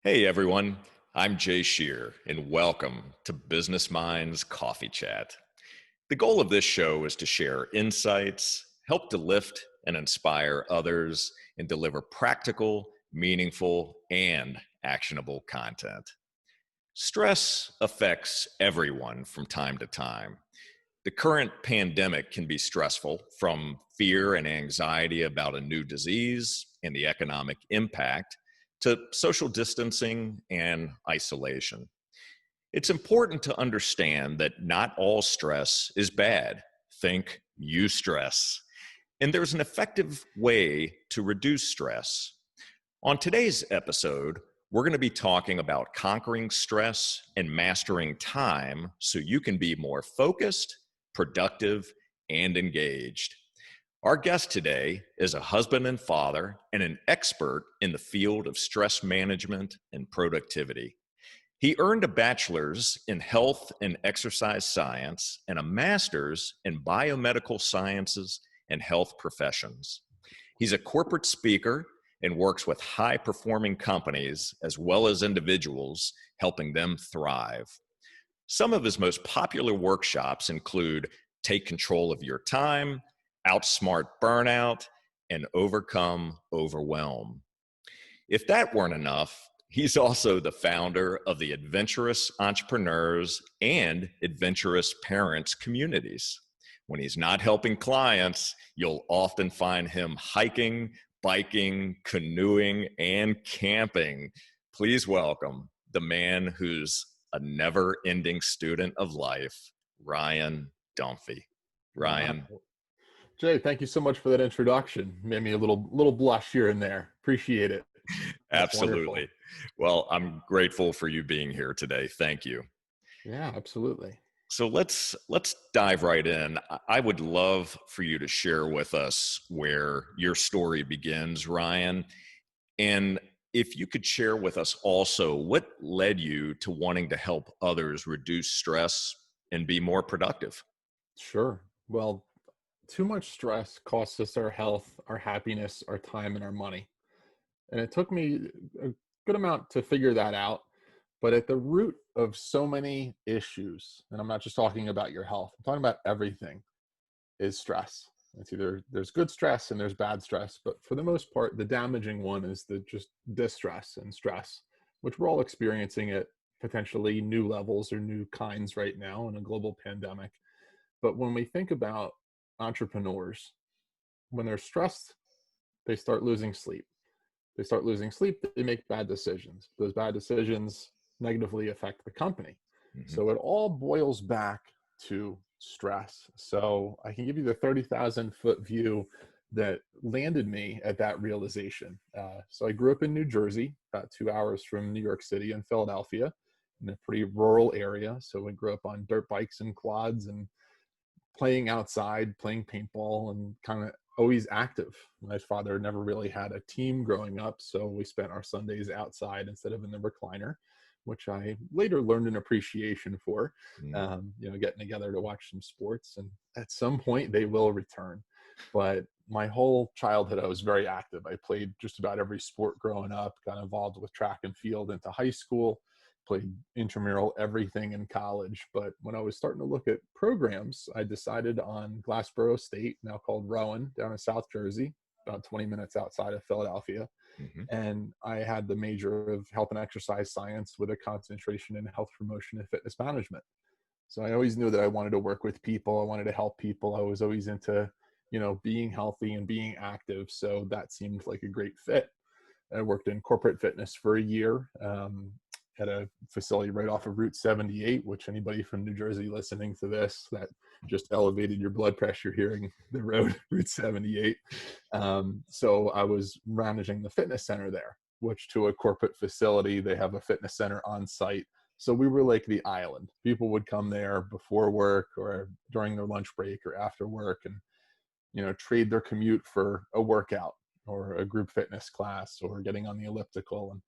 Hey everyone, I'm Jay Shear, and welcome to Business Minds Coffee Chat. The goal of this show is to share insights, help to lift and inspire others, and deliver practical, meaningful, and actionable content. Stress affects everyone from time to time. The current pandemic can be stressful, from fear and anxiety about a new disease and the economic impact to social distancing and isolation. It's important to understand that not all stress is bad. Think eustress. And there's an effective way to reduce stress. On today's episode, we're going to be talking about conquering stress and mastering time so you can be more focused, productive, and engaged. Our guest today is a husband and father and an expert in the field of stress management and productivity. He earned a bachelor's in health and exercise science and a master's in biomedical sciences and health professions. He's a corporate speaker and works with high-performing companies as well as individuals, helping them thrive. Some of his most popular workshops include Take Control of Your Time, Outsmart Burnout, and Overcome Overwhelm. If that weren't enough, he's also the founder of the Adventurous Entrepreneurs and Adventurous Parents communities. When he's not helping clients, you'll often find him hiking, biking, canoeing, and camping. Please welcome the man who's a never-ending student of life, Ryan Dunphy. Ryan. Wow. Jay, thank you so much for that introduction. Made me a little blush here and there. Appreciate it. That's wonderful. Absolutely. Well, I'm grateful for you being here today. Thank you. Yeah, absolutely. So let's dive right in. I would love for you to share with us where your story begins, Ryan. And if you could share with us also what led you to wanting to help others reduce stress and be more productive. Sure. Well, too much stress costs us our health, our happiness, our time, and our money. And it took me a good amount to figure that out. But at the root of so many issues, and I'm not just talking about your health, I'm talking about everything, is stress. It's either there's good stress and there's bad stress, but for the most part, the damaging one is the just distress and stress, which we're all experiencing at potentially new levels or new kinds right now in a global pandemic. But when we think about entrepreneurs, when they're stressed, they start losing sleep. They start losing sleep, they make bad decisions. Those bad decisions negatively affect the company. Mhm. So it all boils back to stress. So I can give you the 30,000-foot view that landed me at that realization. So I grew up in New Jersey, about 2 hours from New York City and Philadelphia, in a pretty rural area. So we grew up on dirt bikes and quads and playing outside, playing paintball, and kind of always active. My father never really had a team growing up, so we spent our Sundays outside instead of in the recliner, which I later learned an appreciation for. Mm. Getting together to watch some sports, and at some point they will return. But my whole childhood, I was very active. I played just about every sport growing up, got involved with track and field into high school, played intramural everything in college. But when I was starting to look at programs, I decided on Glassboro State, now called Rowan, down in South Jersey, about 20 minutes outside of Philadelphia. Mhm. And I had the major of health and exercise science with a concentration in health promotion and fitness management. So I always knew that I wanted to work with people. I wanted to help people. I was always into, being healthy and being active. So that seemed like a great fit. I worked in corporate fitness for a year, at a facility right off of Route 78, which anybody from New Jersey listening to this, that just elevated your blood pressure hearing the road, Route 78. So I was managing the fitness center there, which to a corporate facility, they have a fitness center on site. So we were like the island. People would come there before work or during their lunch break or after work and, trade their commute for a workout or a group fitness class or getting on the elliptical. And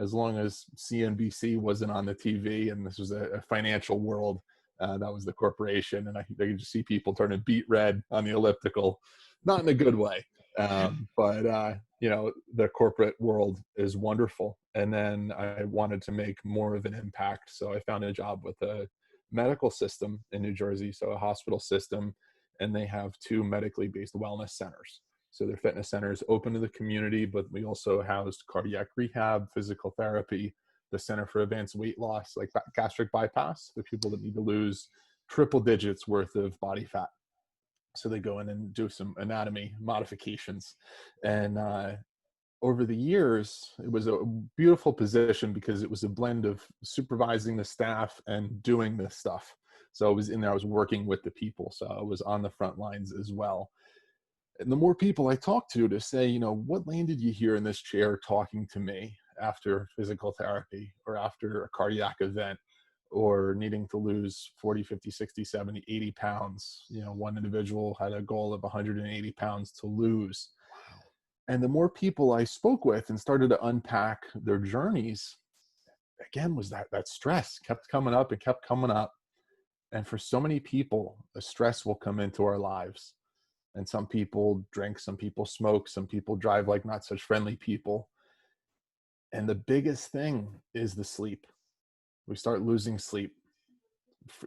as long as CNBC wasn't on the TV and this was a financial world, that was the corporation. And I could just see people turning beet red on the elliptical, not in a good way. But the corporate world is wonderful. And then I wanted to make more of an impact. So I found a job with a medical system in New Jersey, so a hospital system, and they have two medically based wellness centers. So they're fitness centers open to the community, but we also housed cardiac rehab, physical therapy, the Center for Advanced Weight Loss, like gastric bypass, the people that need to lose triple digits worth of body fat. So they go in and do some anatomy modifications. And over the years, it was a beautiful position because it was a blend of supervising the staff and doing this stuff. So I was in there, I was working with the people. So I was on the front lines as well. And the more people I talked to say, what landed you here in this chair talking to me after physical therapy or after a cardiac event or needing to lose 40, 50, 60, 70, 80 pounds. One individual had a goal of 180 pounds to lose. And the more people I spoke with and started to unpack their journeys, again, was that stress kept coming up and kept coming up. And for so many people, the stress will come into our lives. And some people drink, some people smoke, some people drive like not such friendly people. And the biggest thing is the sleep. We start losing sleep.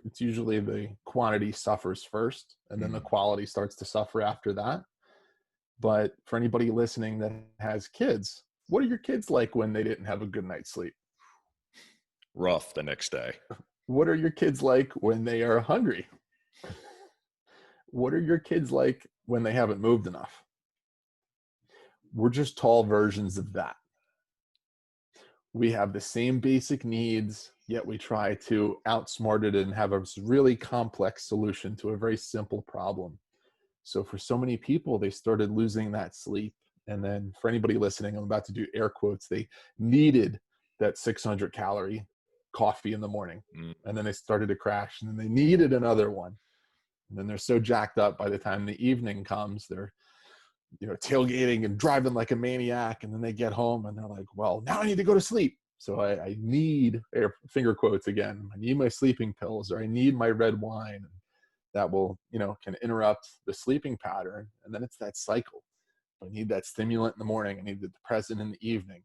It's usually the quantity suffers first, and then the quality starts to suffer after that. But for anybody listening that has kids, what are your kids like when they didn't have a good night's sleep? Rough the next day. What are your kids like when they are hungry? What are your kids like when they haven't moved enough? We're just tall versions of that. We have the same basic needs, yet we try to outsmart it and have a really complex solution to a very simple problem. So for so many people, they started losing that sleep. And then for anybody listening, I'm about to do air quotes, they needed that 600 calorie coffee in the morning. And then they started to crash, and then they needed another one. And then they're so jacked up by the time the evening comes, they're tailgating and driving like a maniac. And then they get home and they're like, well, now I need to go to sleep. So I need, finger quotes again, I need my sleeping pills, or I need my red wine. That will, can interrupt the sleeping pattern. And then it's that cycle. I need that stimulant in the morning. I need the depressant in the evening.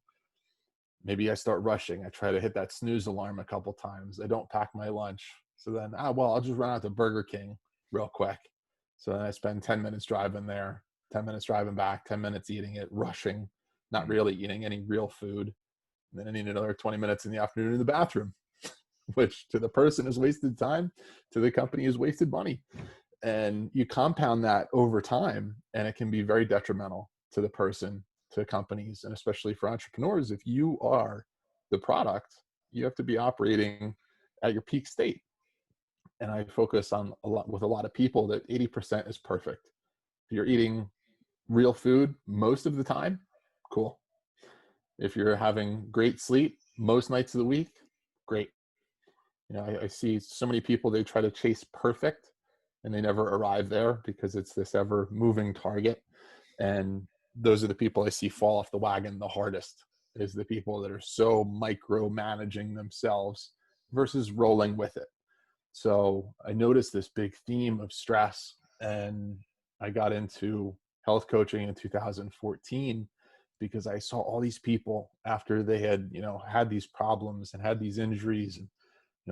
Maybe I start rushing. I try to hit that snooze alarm a couple times. I don't pack my lunch. So then, I'll just run out to Burger King real quick. So then I spend 10 minutes driving there, 10 minutes driving back, 10 minutes eating it, rushing, not really eating any real food. And then I need another 20 minutes in the afternoon in the bathroom, which to the person is wasted time, to the company is wasted money. And you compound that over time, and it can be very detrimental to the person, to companies, and especially for entrepreneurs. If you are the product, you have to be operating at your peak state. And I focus on with a lot of people that 80% is perfect. If you're eating real food most of the time, cool. If you're having great sleep most nights of the week, great. I see so many people, they try to chase perfect and they never arrive there because it's this ever moving target. And those are the people I see fall off the wagon the hardest, is the people that are so micromanaging themselves versus rolling with it. So I noticed this big theme of stress, and I got into health coaching in 2014 because I saw all these people after they had, had these problems and had these injuries. And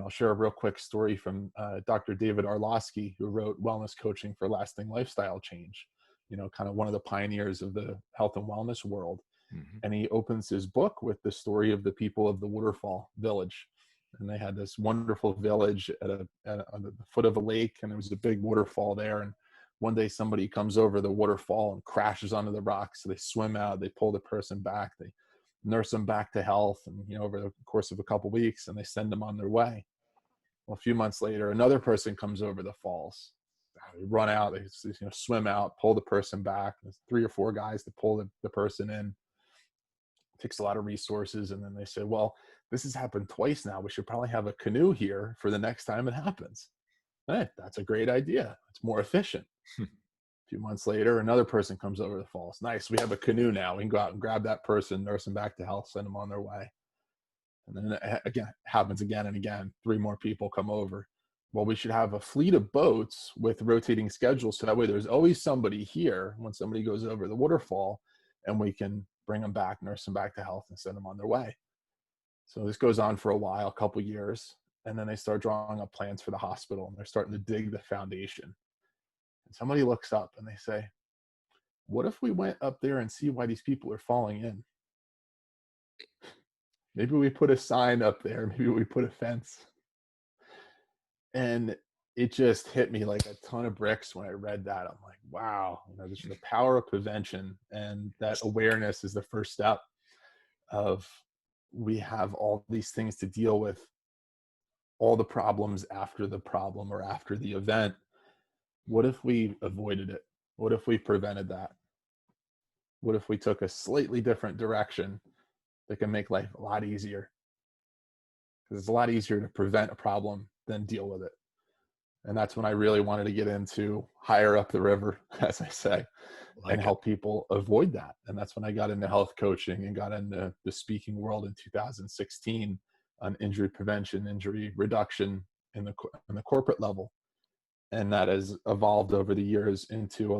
I'll share a real quick story from Dr. David Arlosky, who wrote Wellness Coaching for Lasting Lifestyle Change, kind of one of the pioneers of the health and wellness world. And he opens his book with the story of the people of the Waterfall Village. And they had this wonderful village on the foot of a lake, and there was a big waterfall there. And one day somebody comes over the waterfall and crashes onto the rocks. So they swim out, they pull the person back, they nurse them back to health, and over the course of a couple of weeks, and they send them on their way. Well, a few months later, another person comes over the falls. They run out, they swim out, pull the person back. There's 3 or 4 guys to pull the person in. It takes a lot of resources. And then they say, well, this has happened twice now. We should probably have a canoe here for the next time it happens. Hey, that's a great idea. It's more efficient. A few months later, another person comes over the falls. Nice. We have a canoe now. We can go out and grab that person, nurse them back to health, send them on their way. And then again, it happens again and again. 3 more people come over. Well, we should have a fleet of boats with rotating schedules. So that way there's always somebody here when somebody goes over the waterfall. and we can bring them back, nurse them back to health, and send them on their way. So this goes on for a while, a couple years, and then they start drawing up plans for the hospital, and they're starting to dig the foundation. And somebody looks up and they say, what if we went up there and see why these people are falling in? Maybe we put a sign up there, maybe we put a fence. And it just hit me like a ton of bricks when I read that. I'm like, wow, this is the power of prevention. And that awareness is the first step of, we have all these things to deal with, all the problems after the problem or after the event. What if we avoided it? What if we prevented that? What if we took a slightly different direction that can make life a lot easier? Because it's a lot easier to prevent a problem than deal with it. And that's when I really wanted to get into higher up the river, as I say, and Like it. help people avoid that. And that's when I got into health coaching and got into the speaking world in 2016 on injury prevention, injury reduction in the corporate level. And that has evolved over the years into a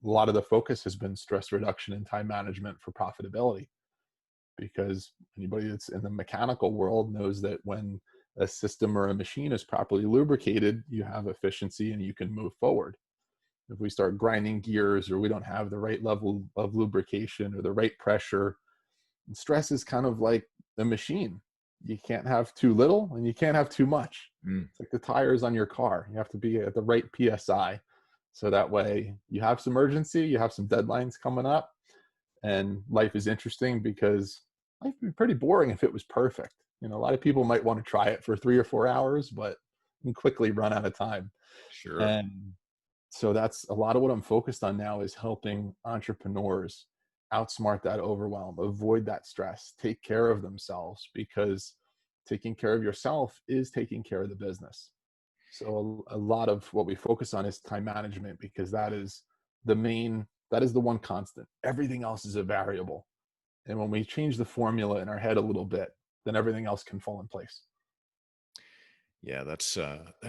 lot of the focus has been stress reduction and time management for profitability. Because anybody that's in the mechanical world knows that when a system or a machine is properly lubricated, you have efficiency and you can move forward. If we start grinding gears, or we don't have the right level of lubrication or the right pressure, stress is kind of like the machine. You can't have too little and you can't have too much. It's like the tires on your car. You have to be at the right PSI. So that way you have some urgency, you have some deadlines coming up, and life is interesting, because life would be pretty boring if it was perfect. A lot of people might want to try it for 3 or 4 hours, but you can quickly run out of time. Sure. And so that's a lot of what I'm focused on now, is helping entrepreneurs outsmart that overwhelm, avoid that stress, take care of themselves, because taking care of yourself is taking care of the business. So a lot of what we focus on is time management, because that is the one constant. Everything else is a variable. And when we change the formula in our head a little bit, then everything else can fall in place. Yeah, that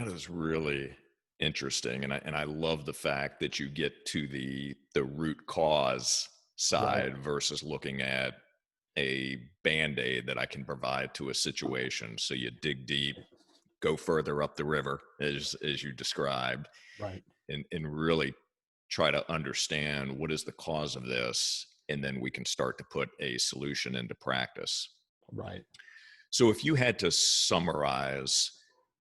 is really interesting, and I love the fact that you get to the root cause Right, side versus looking at a band-aid that I can provide to a situation. So you dig deep, go further up the river, as you described, right, and really try to understand what is the cause of this, and then we can start to put a solution into practice. right. So, if you had to summarize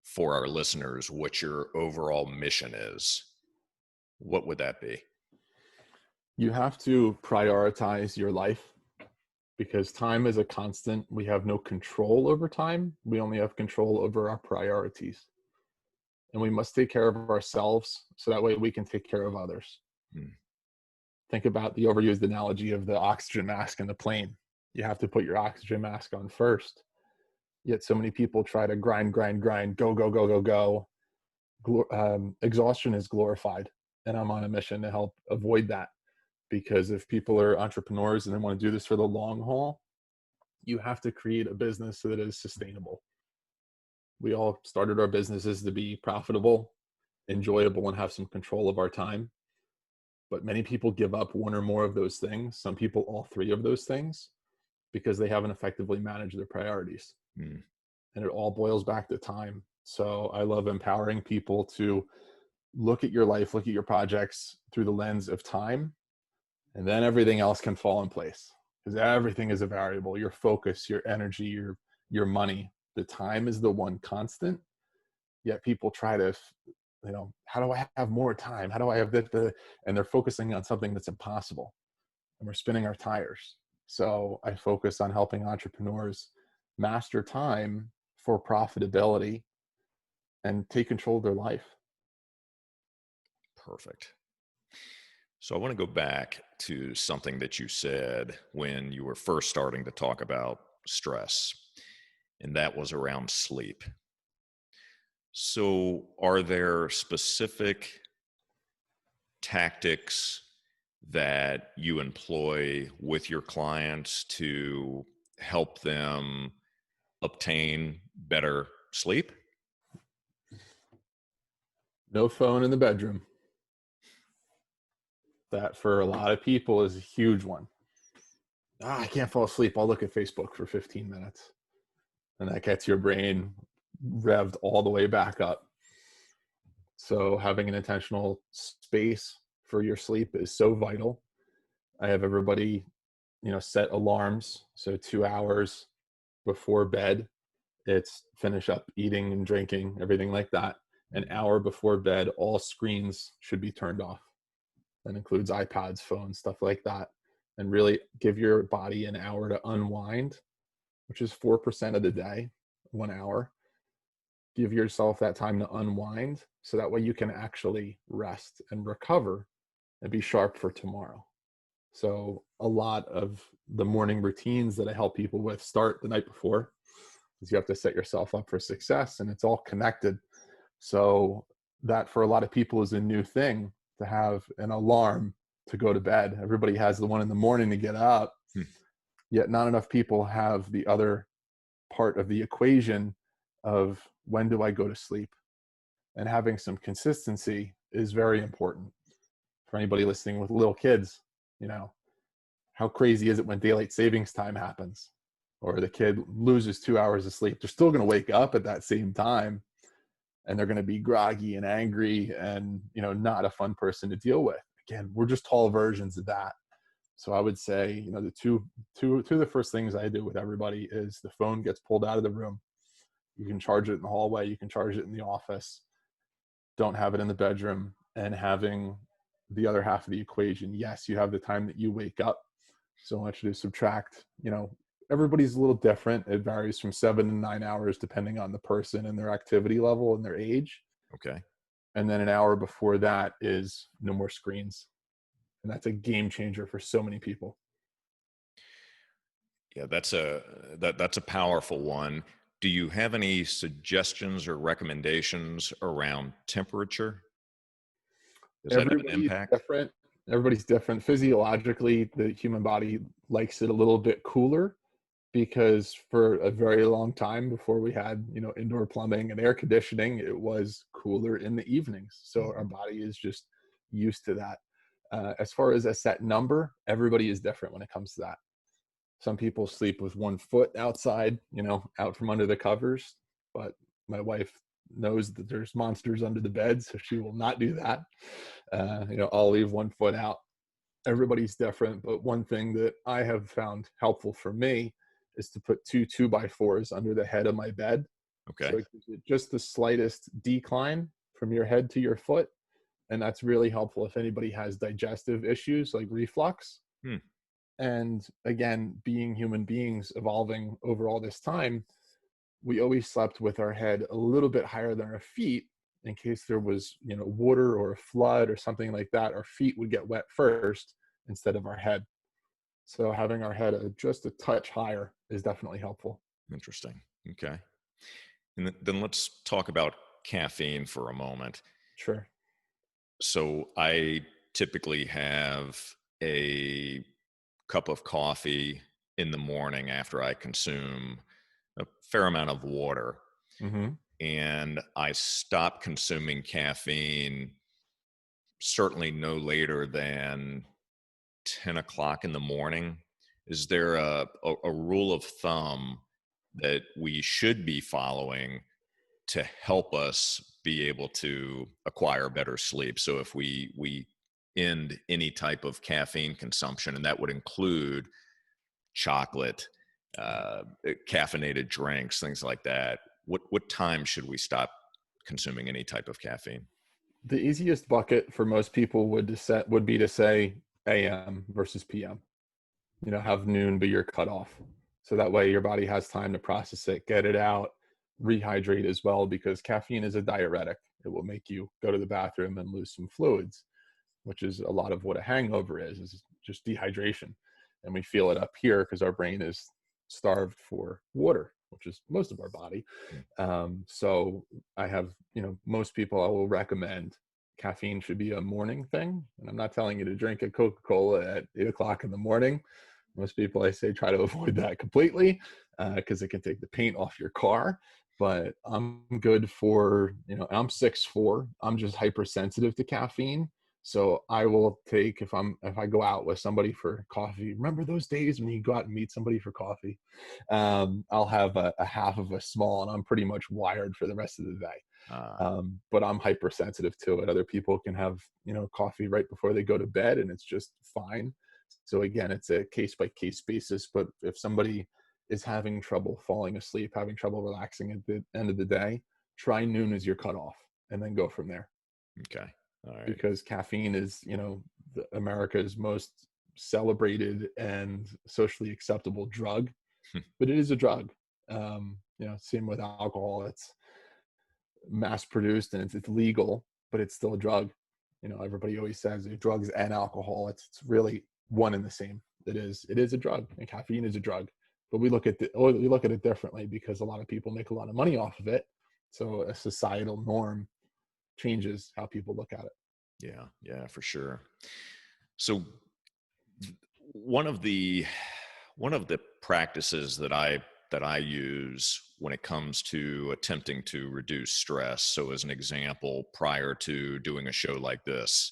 for our listeners what your overall mission is, what would that be? You have to prioritize your life, because time is a constant. We have no control over time. We only have control over our priorities. And we must take care of ourselves so that way we can take care of others. Hmm. Think about the overused analogy of the oxygen mask in the plane. You have to put your oxygen mask on first. Yet so many people try to grind, go, go, go, go, go. Exhaustion is glorified. And I'm on a mission to help avoid that. Because if people are entrepreneurs and they want to do this for the long haul, you have to create a business that is sustainable. We all started our businesses to be profitable, enjoyable, and have some control of our time. But many people give up one or more of those things. Some people, all three of those things, because they haven't effectively managed their priorities. Hmm. And it all boils back to time. So I love empowering people to look at your life, look at your projects through the lens of time, and then everything else can fall in place, because everything is a variable. Your focus, your energy, your money. The time is the one constant. Yet people try to, how do I have more time? How do I have that? And they're focusing on something that's impossible, and we're spinning our tires. So I focus on helping entrepreneurs master time for profitability and take control of their life. Perfect. So, I want to go back to something that you said when you were first starting to talk about stress, and that was around sleep. So, are there specific tactics that you employ with your clients to help them obtain better sleep? No phone in the bedroom. That for a lot of people is a huge one. I can't fall asleep. I'll look at Facebook for 15 minutes. And that gets your brain revved all the way back up. So having an intentional space for your sleep is so vital. I have everybody, set alarms. So 2 hours before bed, it's finish up eating and drinking, everything like that. An hour before bed, all screens should be turned off. That includes iPads, phones, stuff like that. And really give your body an hour to unwind, which is 4% of the day, 1 hour. Give yourself that time to unwind so that way you can actually rest and recover and be sharp for tomorrow. So a lot of the morning routines that I help people with start the night before, because you have to set yourself up for success, and it's all connected. So that for a lot of people is a new thing, to have an alarm to go to bed. Everybody has the one in the morning to get up, Hmm. yet not enough people have the other part of the equation of when do I go to sleep? And having some consistency is very important for anybody listening with little kids. You know, how crazy is it when daylight savings time happens or the kid loses 2 hours of sleep? They're still going to wake up at that same time, and they're going to be groggy and angry and, not a fun person to deal with. Again, we're just tall versions of that. So I would say, the two of the first things I do with everybody is the phone gets pulled out of the room. You can charge it in the hallway. You can charge it in the office. Don't have it in the bedroom. And having the other half of the equation, yes, you have the time that you wake up. So I want you to subtract, everybody's a little different. It varies from 7 to 9 hours depending on the person and their activity level and their age. Okay. And then an hour before that is no more screens. And that's a game changer for so many people. Yeah, that's a powerful one. Do you have any suggestions or recommendations around temperature? Does that have an Everybody's impact? different. Everybody's different. Physiologically, the human body likes it a little bit cooler because for a very long time before we had, indoor plumbing and air conditioning, it was cooler in the evenings. So our Mhm. body is just used to that. As far as a set number, everybody is different when it comes to that. Some people sleep with 1 foot outside, out from under the covers. But my wife knows that there's monsters under the bed, so she will not do that. I'll leave 1 foot out. Everybody's different, but one thing that I have found helpful for me is to put two 2x4s under the head of my bed. So Okay. it gives you just the slightest decline from your head to your foot. And that's really helpful if anybody has digestive issues like reflux. Hmm. And again, being human beings evolving over all this time, we always slept with our head a little bit higher than our feet in case there was, water or a flood or something like that. Our feet would get wet first instead of our head. So having our head just a touch higher is definitely helpful. Interesting. Okay. And then let's talk about caffeine for a moment. Sure. So I typically have a cup of coffee in the morning after I consume a fair amount of water. Hmm. And I stop consuming caffeine certainly no later than 10 o'clock in the morning. Is there a rule of thumb that we should be following to help us be able to acquire better sleep? So if we end any type of caffeine consumption, and that would include chocolate, caffeinated drinks, things like that, what time should we stop consuming any type of caffeine? The easiest bucket for most people would be to say AM versus PM. Have noon be your cutoff. So that way your body has time to process it, get it out, rehydrate as well, because caffeine is a diuretic. It will make you go to the bathroom and lose some fluids, which is a lot of what a hangover is just dehydration. And we feel it up here because our brain is starved for water, which is most of our body. Mm. So I have, most people I will recommend caffeine should be a morning thing. And I'm not telling you to drink a Coca-Cola at 8 o'clock in the morning. Most people I say try to avoid that completely because it can take the paint off your car. But I'm good for, I'm 6'4". I'm just hypersensitive to caffeine. So I will take, if I go out with somebody for coffee, remember those days when you go out and meet somebody for coffee? I'll have a half of a small, and I'm pretty much wired for the rest of the day. Uh, But I'm hypersensitive to it. Other people can have, coffee right before they go to bed, and it's just fine. So again, it's a case by case basis. But if somebody is having trouble falling asleep, having trouble relaxing at the end of the day, try noon as your cutoff, and then go from there. okay. All right. Because caffeine is, America's most celebrated and socially acceptable drug, but it is a drug. Same with alcohol. It's mass produced and it's legal, but it's still a drug. Everybody always says drugs and alcohol. It's really one and the same. It is a drug, and caffeine is a drug. But we look at it differently because a lot of people make a lot of money off of it. So a societal norm changes how people look at it. Yeah, yeah, for sure. So one of the one of the practices that I use when it comes to attempting to reduce stress. So as an example, prior to doing a show like this,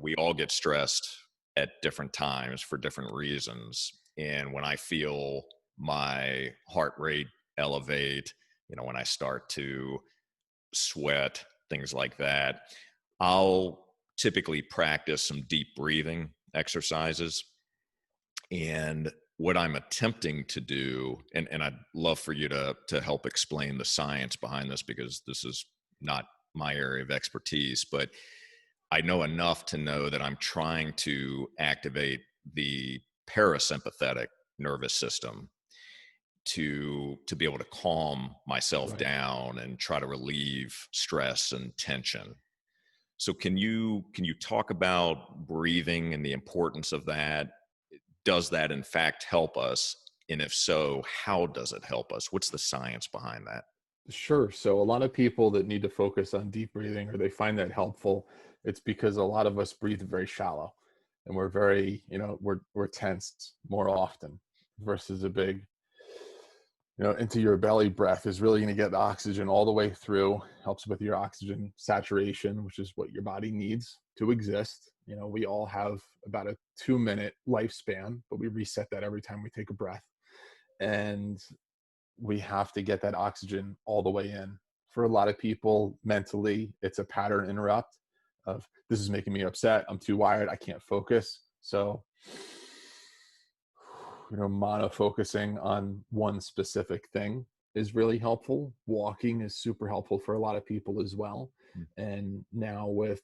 we all get stressed at different times for different reasons. And when I feel my heart rate elevate, when I start to sweat, things like that, I'll typically practice some deep breathing exercises. And what I'm attempting to do, and I'd love for you to help explain the science behind this because this is not my area of expertise, but I know enough to know that I'm trying to activate the parasympathetic nervous system to be able to calm myself Right. down and try to relieve stress and tension. So can you talk about breathing and the importance of that? Does that in fact help us? And if so, how does it help us? What's the science behind that? Sure. So a lot of people that need to focus on deep breathing, or they find that helpful, it's because a lot of us breathe very shallow, and we're very, we're tense more often versus a big, into your belly breath is really going to get the oxygen all the way through, helps with your oxygen saturation, which is what your body needs to exist. We all have about a 2-minute lifespan, but we reset that every time we take a breath. And we have to get that oxygen all the way in. For a lot of people, mentally, it's a pattern interrupt of, this is making me upset. I'm too wired. I can't focus. So, mono focusing on one specific thing is really helpful. Walking is super helpful for a lot of people as well. Mm. And now with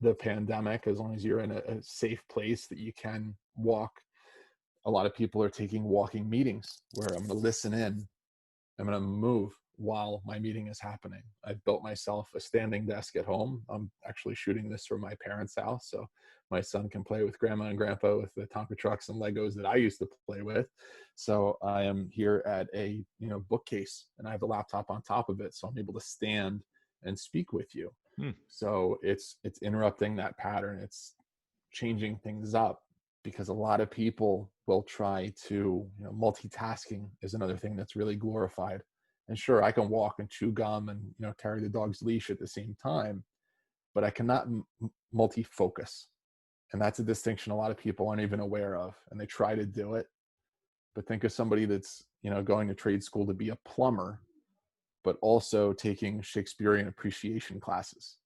the pandemic, as long as you're in a safe place that you can walk, a lot of people are taking walking meetings where I'm going to listen in, I'm going to move while my meeting is happening. I've built myself a standing desk at home. I'm actually shooting this from my parents' house, so my son can play with grandma and grandpa with the Tonka trucks and Legos that I used to play with. So I am here at a bookcase, and I have a laptop on top of it, so I'm able to stand and speak with you. Hmm. So it's interrupting that pattern. It's changing things up, because a lot of people will try to, multitasking is another thing that's really glorified. And sure, I can walk and chew gum and, carry the dog's leash at the same time, but I cannot multi-focus. And that's a distinction a lot of people aren't even aware of, and they try to do it. But think of somebody that's, going to trade school to be a plumber, but also taking Shakespearean appreciation classes.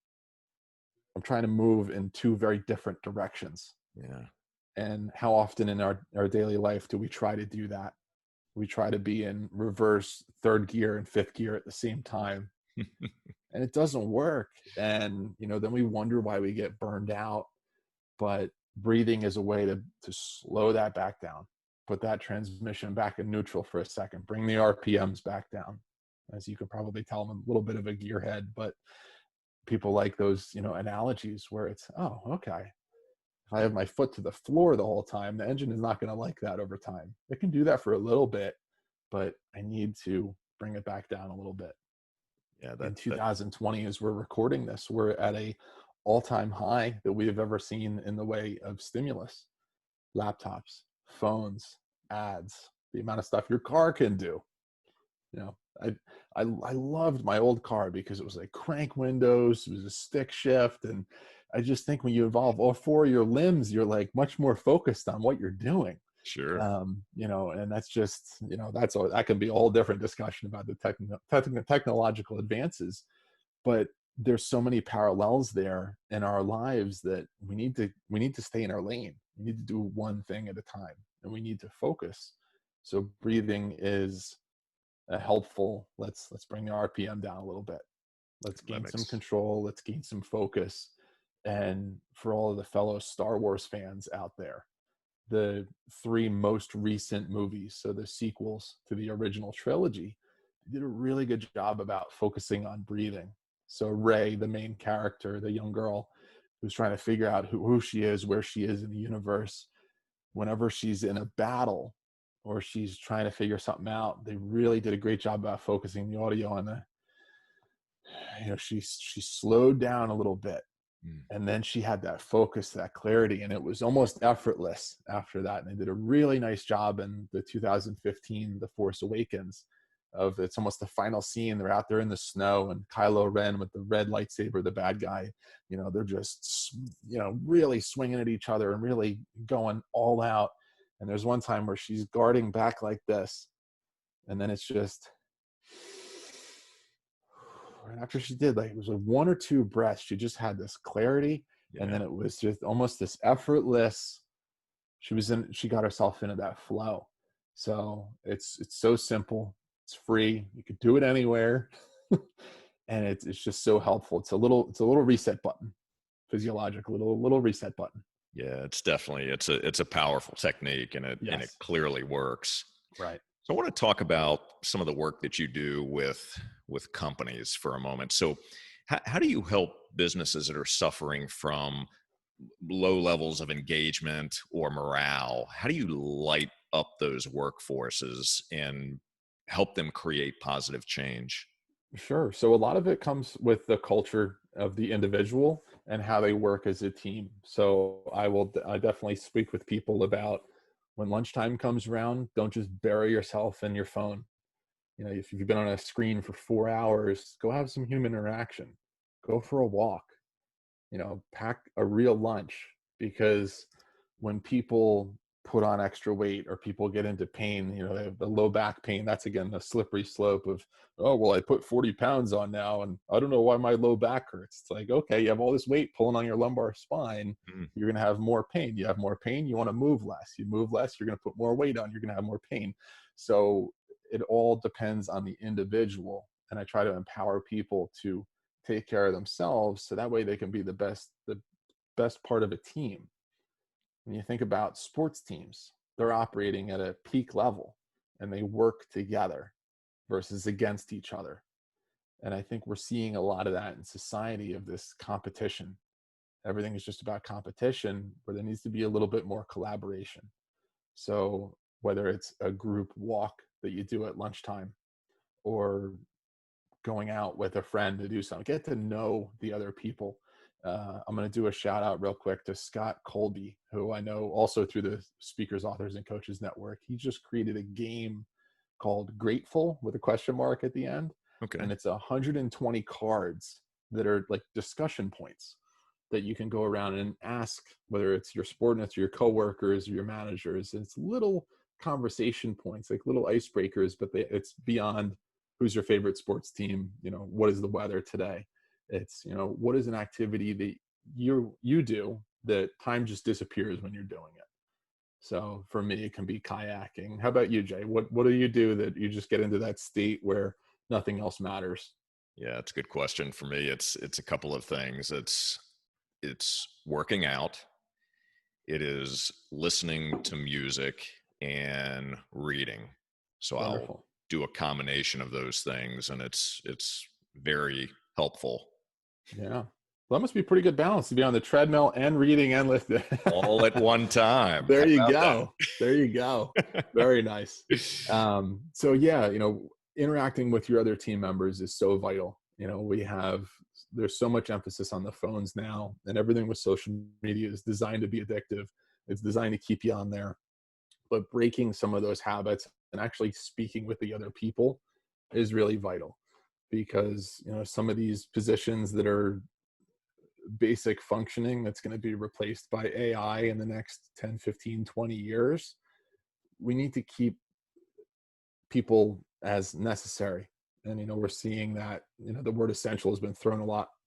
I'm trying to move in two very different directions. Yeah. And how often in our daily life do we try to do that? We try to be in reverse third gear and fifth gear at the same time, and it doesn't work. And then we wonder why we get burned out. But breathing is a way to slow that back down, put that transmission back in neutral for a second, bring the RPMs back down. As you could probably tell, I'm a little bit of a gearhead, but people like those analogies where it's, oh, okay, if I have my foot to the floor the whole time, the engine is not going to like that over time. It can do that for a little bit, but I need to bring it back down a little bit. Yeah, In that 2020, as we're recording this, we're at a all-time high that we have ever seen in the way of stimulus. Laptops, phones, ads, the amount of stuff your car can do. You know, I loved my old car because it was like crank windows, it was a stick shift, and I just think when you involve all four of your limbs, you're like much more focused on what you're doing. Sure. And that's just, that can be a whole different discussion about the technological advances, but there's so many parallels there in our lives that we need to stay in our lane. We need to do one thing at a time, and we need to focus. So breathing is a helpful, let's bring the RPM down a little bit. Let's That gain some makes control. Let's gain some focus. And for all of the fellow Star Wars fans out there, the three most recent movies, so the sequels to the original trilogy, did a really good job about focusing on breathing. So Rey, the main character, the young girl who's trying to figure out who she is, where she is in the universe, whenever she's in a battle or she's trying to figure something out, they really did a great job about focusing the audio on she slowed down a little bit, mm, and then she had that focus, that clarity, and it was almost effortless after that. And they did a really nice job in the 2015 The Force Awakens. It's almost the final scene. They're out there in the snow, and Kylo Ren with the red lightsaber, the bad guy, they're just really swinging at each other and really going all out. And there's one time where she's guarding back like this, and then it's just right after she did, like, it was like one or two breaths, she just had this clarity, and yeah. then it was just almost this effortless, she got herself into that flow. So it's so simple, it's free, you could do it anywhere. And it's just so helpful. It's a little reset button, physiological little reset button. Yeah, it's definitely it's a powerful technique, and it Yes. clearly works. Right. So I want to talk about some of the work that you do with companies for a moment. So how do you help businesses that are suffering from low levels of engagement or morale? How do you light up those workforces and help them create positive change? Sure. So a lot of it comes with the culture of the individual and how they work as a team. So I definitely speak with people about, when lunchtime comes around, don't just bury yourself in your phone. If you've been on a screen for 4 hours, go have some human interaction. Go for a walk. Pack a real lunch, because when people put on extra weight or people get into pain, they have the low back pain. That's again the slippery slope of, oh, well, I put 40 pounds on now and I don't know why my low back hurts. It's like, okay, you have all this weight pulling on your lumbar spine. Mm, You're going to have more pain. You have more pain. You want to move less. You move less. You're going to put more weight on. You're going to have more pain. So it all depends on the individual. And I try to empower people to take care of themselves, so that way they can be the best part of a team. When you think about sports teams, they're operating at a peak level and they work together versus against each other. And I think we're seeing a lot of that in society, of this competition. Everything is just about competition, where there needs to be a little bit more collaboration. So whether it's a group walk that you do at lunchtime, or going out with a friend to do something, get to know the other people. I'm going to do a shout out real quick to Scott Colby, who I know also through the Speakers, Authors, and Coaches Network. He just created a game called Grateful, with a question mark at the end. okay. And it's 120 cards that are like discussion points that you can go around and ask, whether it's your subordinates or your coworkers or your managers. And it's little conversation points, like little icebreakers, but it's beyond who's your favorite sports team, what is the weather today. It's, what is an activity that you do that time just disappears when you're doing it. So for me, it can be kayaking. How about you, Jay? What do you do that you just get into that state where nothing else matters? Yeah, it's a good question. For me, it's a couple of things. It's working out. It is listening to music and reading. So I'll Wonderful. do a combination of those things, and it's very helpful Yeah. Well, that must be pretty good balance to be on the treadmill and reading and lifting. all at one time. There How you about go. There you go. that? Very nice. So yeah, interacting with your other team members is so vital. There's so much emphasis on the phones now, and everything with social media is designed to be addictive. It's designed to keep you on there. But breaking some of those habits and actually speaking with the other people is really vital, because some of these positions basic functioning that's going to be replaced by AI in the next 10, 15, 20 years. We need to keep people as necessary. And, we're seeing that, the word essential has been thrown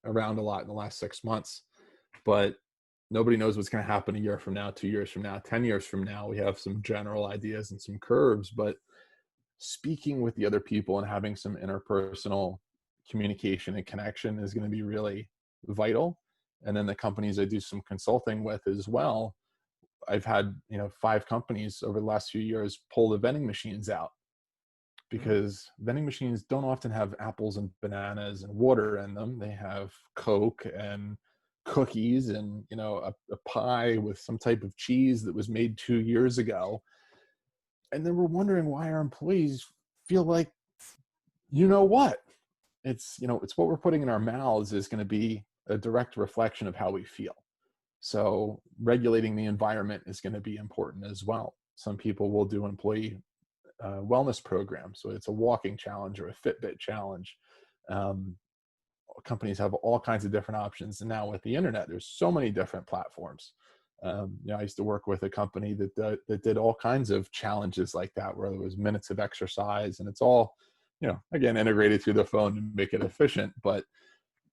around a lot in the last 6 months, but nobody knows what's going to happen a year from now, 2 years from now, 10 years from now. We have some general ideas and some curves, but speaking with the other people and having some interpersonal communication and connection is going to be really vital. And then the companies I do some consulting with as well, I've had 5 companies over the last few years pull the vending machines out, because vending machines don't often have apples and bananas and water in them. They have Coke and cookies and a pie with some type of cheese that was made 2 years ago. And then we're wondering why our employees feel like, what it's what we're putting in our mouths is going to be a direct reflection of how we feel. So regulating the environment is going to be important as well. Some people will do employee wellness programs, so it's a walking challenge or a Fitbit challenge. Companies have all kinds of different options, and now with the internet, there's so many different platforms. I used to work with a company that did all kinds of challenges like that, where there was minutes of exercise, and it's all, again, integrated through the phone to make it efficient. But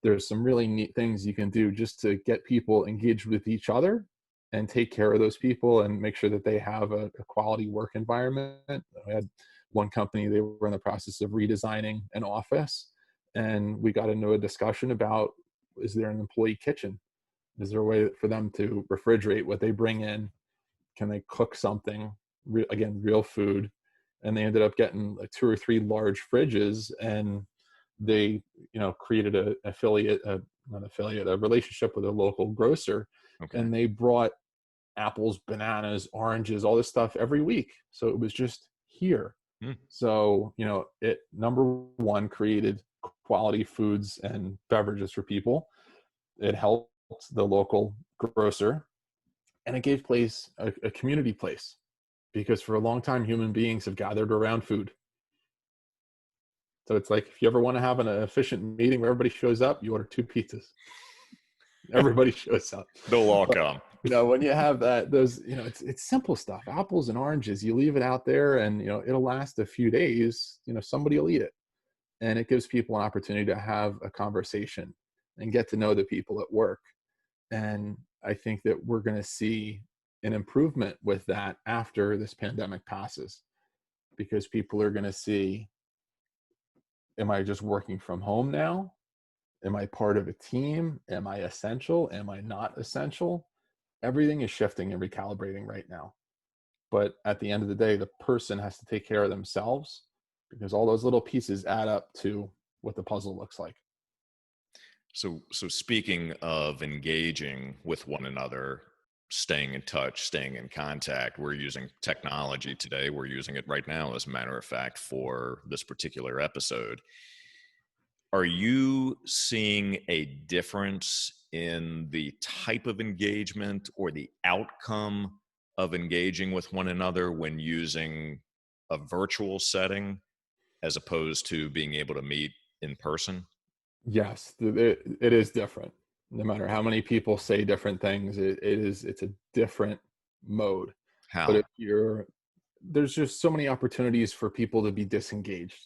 there's some really neat things you can do just to get people engaged with each other and take care of those people and make sure that they have a quality work environment. I had one company, they were in the process of redesigning an office, and we got into a discussion about, is there an employee kitchen? Is there a way for them to refrigerate what they bring in? Can they cook something, again, real food? And they ended up getting like 2 or 3 large fridges, and they, created a relationship with a local grocer. Okay. And they brought apples, bananas, oranges, all this stuff every week. So it was just here. So, it, number one, created quality foods and beverages for people. It helped the local grocer, and it gave place a community place, because for a long time, human beings have gathered around food. So it's like, if you ever want to have an efficient meeting where everybody shows up, you order 2 pizzas. Everybody shows up. They'll all come. When you have that, it's simple stuff. Apples and oranges, you leave it out there, and it'll last a few days. Somebody will eat it, and it gives people an opportunity to have a conversation and get to know the people at work. And I think that we're going to see an improvement with that after this pandemic passes, because people are going to see, am I just working from home now? Am I part of a team? Am I essential? Am I not essential? Everything is shifting and recalibrating right now. But at the end of the day, the person has to take care of themselves, because all those little pieces add up to what the puzzle looks like. So speaking of engaging with one another, staying in touch, staying in contact, we're using technology today. We're using it right now, as a matter of fact, for this particular episode. Are you seeing a difference in the type of engagement or the outcome of engaging with one another when using a virtual setting as opposed to being able to meet in person? Yes, it is different. No matter how many people say different things, it's a different mode. But How? there's just so many opportunities for people to be disengaged.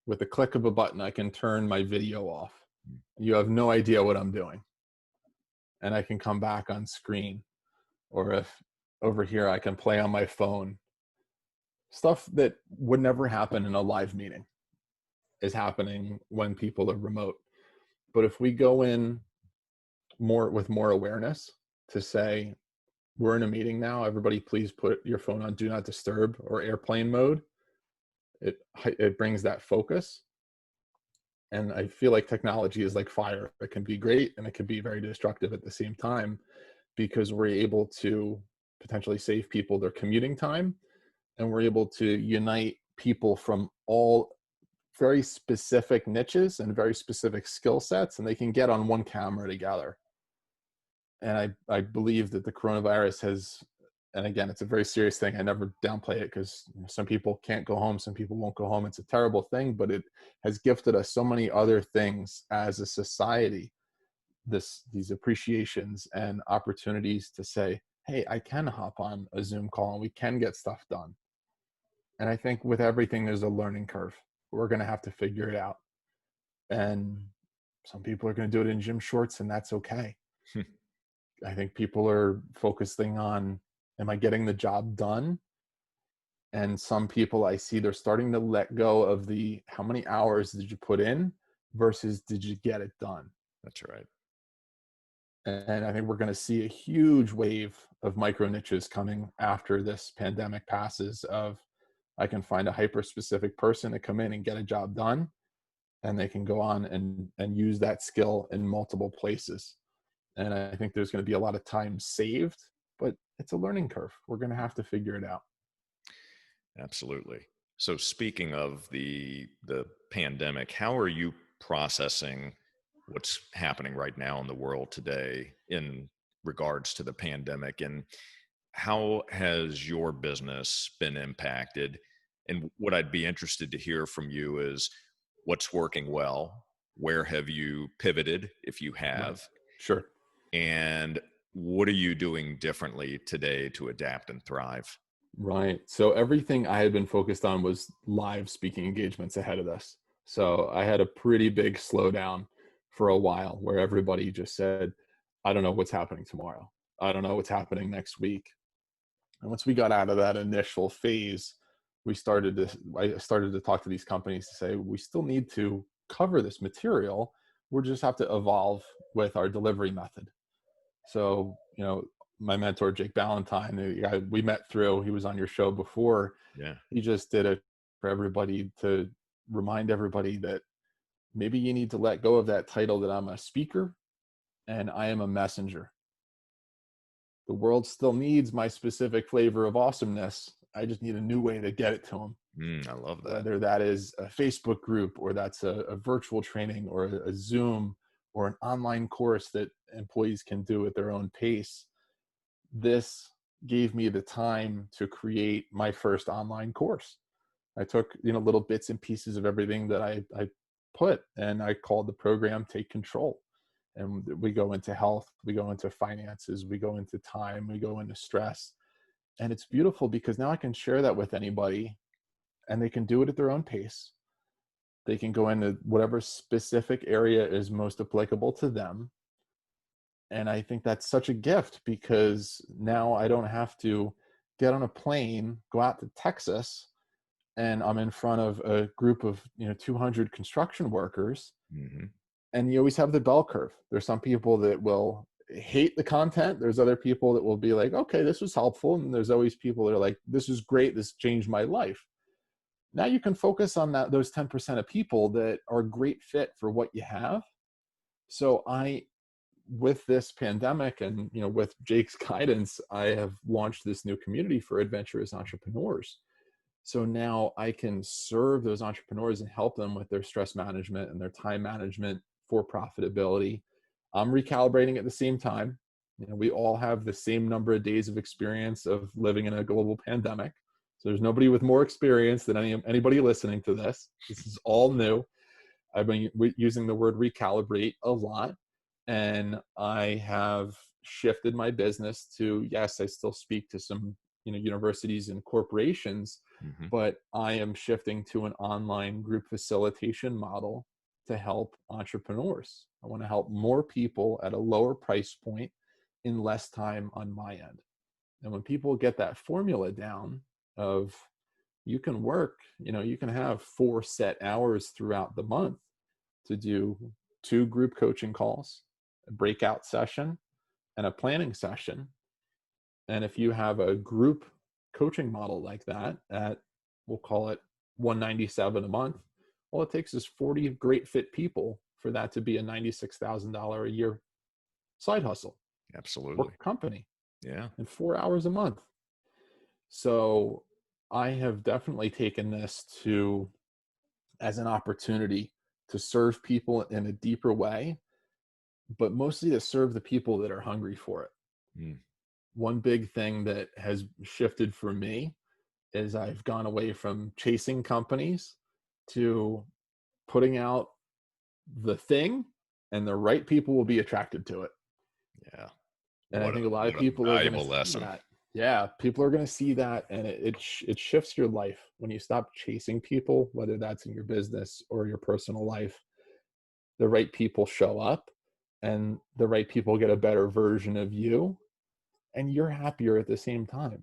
With the click of a button, I can turn my video off. You have no idea what I'm doing, and I can come back on screen. Or if over here, I can play on my phone. Stuff that would never happen in a live meeting is happening when people are remote. But if we go in with more awareness to say, we're in a meeting now, everybody please put your phone on do not disturb or airplane mode, it brings that focus. And I feel like technology is like fire. It can be great and it can be very destructive at the same time, because we're able to potentially save people their commuting time, and we're able to unite people from all very specific niches and very specific skill sets, and they can get on one camera together. And I believe that the coronavirus has, and again, it's a very serious thing. I never downplay it, because some people can't go home, some people won't go home. It's a terrible thing, but it has gifted us so many other things as a society these appreciations and opportunities to say, hey, I can hop on a Zoom call and we can get stuff done. And I think with everything, there's a learning curve. We're going to have to figure it out. And some people are going to do it in gym shorts, and that's okay. I think people are focusing on, am I getting the job done? And some people I see, they're starting to let go of the, how many hours did you put in versus did you get it done? That's right. And I think we're going to see a huge wave of micro niches coming after this pandemic passes of, I can find a hyper specific person to come in and get a job done, and they can go on and use that skill in multiple places. And I think there's going to be a lot of time saved, but it's a learning curve. We're going to have to figure it out. Absolutely. So speaking of the pandemic, how are you processing what's happening right now in the world today in regards to the pandemic, and how has your business been impacted? And what I'd be interested to hear from you is what's working well, where have you pivoted if you Right. have, Sure. and what are you doing differently today to adapt and thrive? Right. So everything I had been focused on was live speaking engagements ahead of this. So I had a pretty big slowdown for a while where everybody just said, I don't know what's happening tomorrow. I don't know what's happening next week. And once we got out of that initial phase, I started to talk to these companies to say, we still need to cover this material. We just have to evolve with our delivery method. So, my mentor, Jake Ballantyne, the guy we met through, he was on your show before. Yeah. He just did it for everybody to remind everybody that maybe you need to let go of that title that I'm a speaker and I am a messenger. The world still needs my specific flavor of awesomeness. I just need a new way to get it to them. I love that. Whether that is a Facebook group or that's a virtual training or a Zoom or an online course that employees can do at their own pace. This gave me the time to create my first online course. I took, little bits and pieces of everything that I put, and I called the program Take Control. And we go into health, we go into finances, we go into time, we go into stress. And it's beautiful because now I can share that with anybody and they can do it at their own pace. They can go into whatever specific area is most applicable to them. And I think that's such a gift because now I don't have to get on a plane, go out to Texas, and I'm in front of a group of 200 construction workers. Hmm. And you always have the bell curve. There's some people that will hate the content. There's other people that will be like, okay, this was helpful. And there's always people that are like, this is great. This changed my life. Now you can focus on those 10% of people that are a great fit for what you have. So with this pandemic and with Jake's guidance, I have launched this new community for adventurous entrepreneurs. So now I can serve those entrepreneurs and help them with their stress management and their time management for profitability. I'm recalibrating at the same time. We all have the same number of days of experience of living in a global pandemic. So there's nobody with more experience than anybody listening to this. This is all new. I've been using the word recalibrate a lot. And I have shifted my business to, yes, I still speak to some universities and corporations, Hmm. but I am shifting to an online group facilitation model to help entrepreneurs. I want to help more people at a lower price point in less time on my end. And when people get that formula down of, you can work, you can have 4 set hours throughout the month to do 2 group coaching calls, a breakout session, and a planning session. And if you have a group coaching model like that at, we'll call it 197 a month, all it takes is 40 great fit people for that to be a $96,000 a year side hustle or Absolutely. company Yeah. in 4 hours a month. So I have definitely taken this as an opportunity to serve people in a deeper way, but mostly to serve the people that are hungry for it. Mm. One big thing that has shifted for me is I've gone away from chasing companies to putting out the thing and the right people will be attracted to it. Yeah. And I think a lot of What a people are going to valuable see lesson. that. Yeah, people are going to see that, and it shifts your life when you stop chasing people, whether that's in your business or your personal life. The right people show up, and the right people get a better version of you, and you're happier at the same time.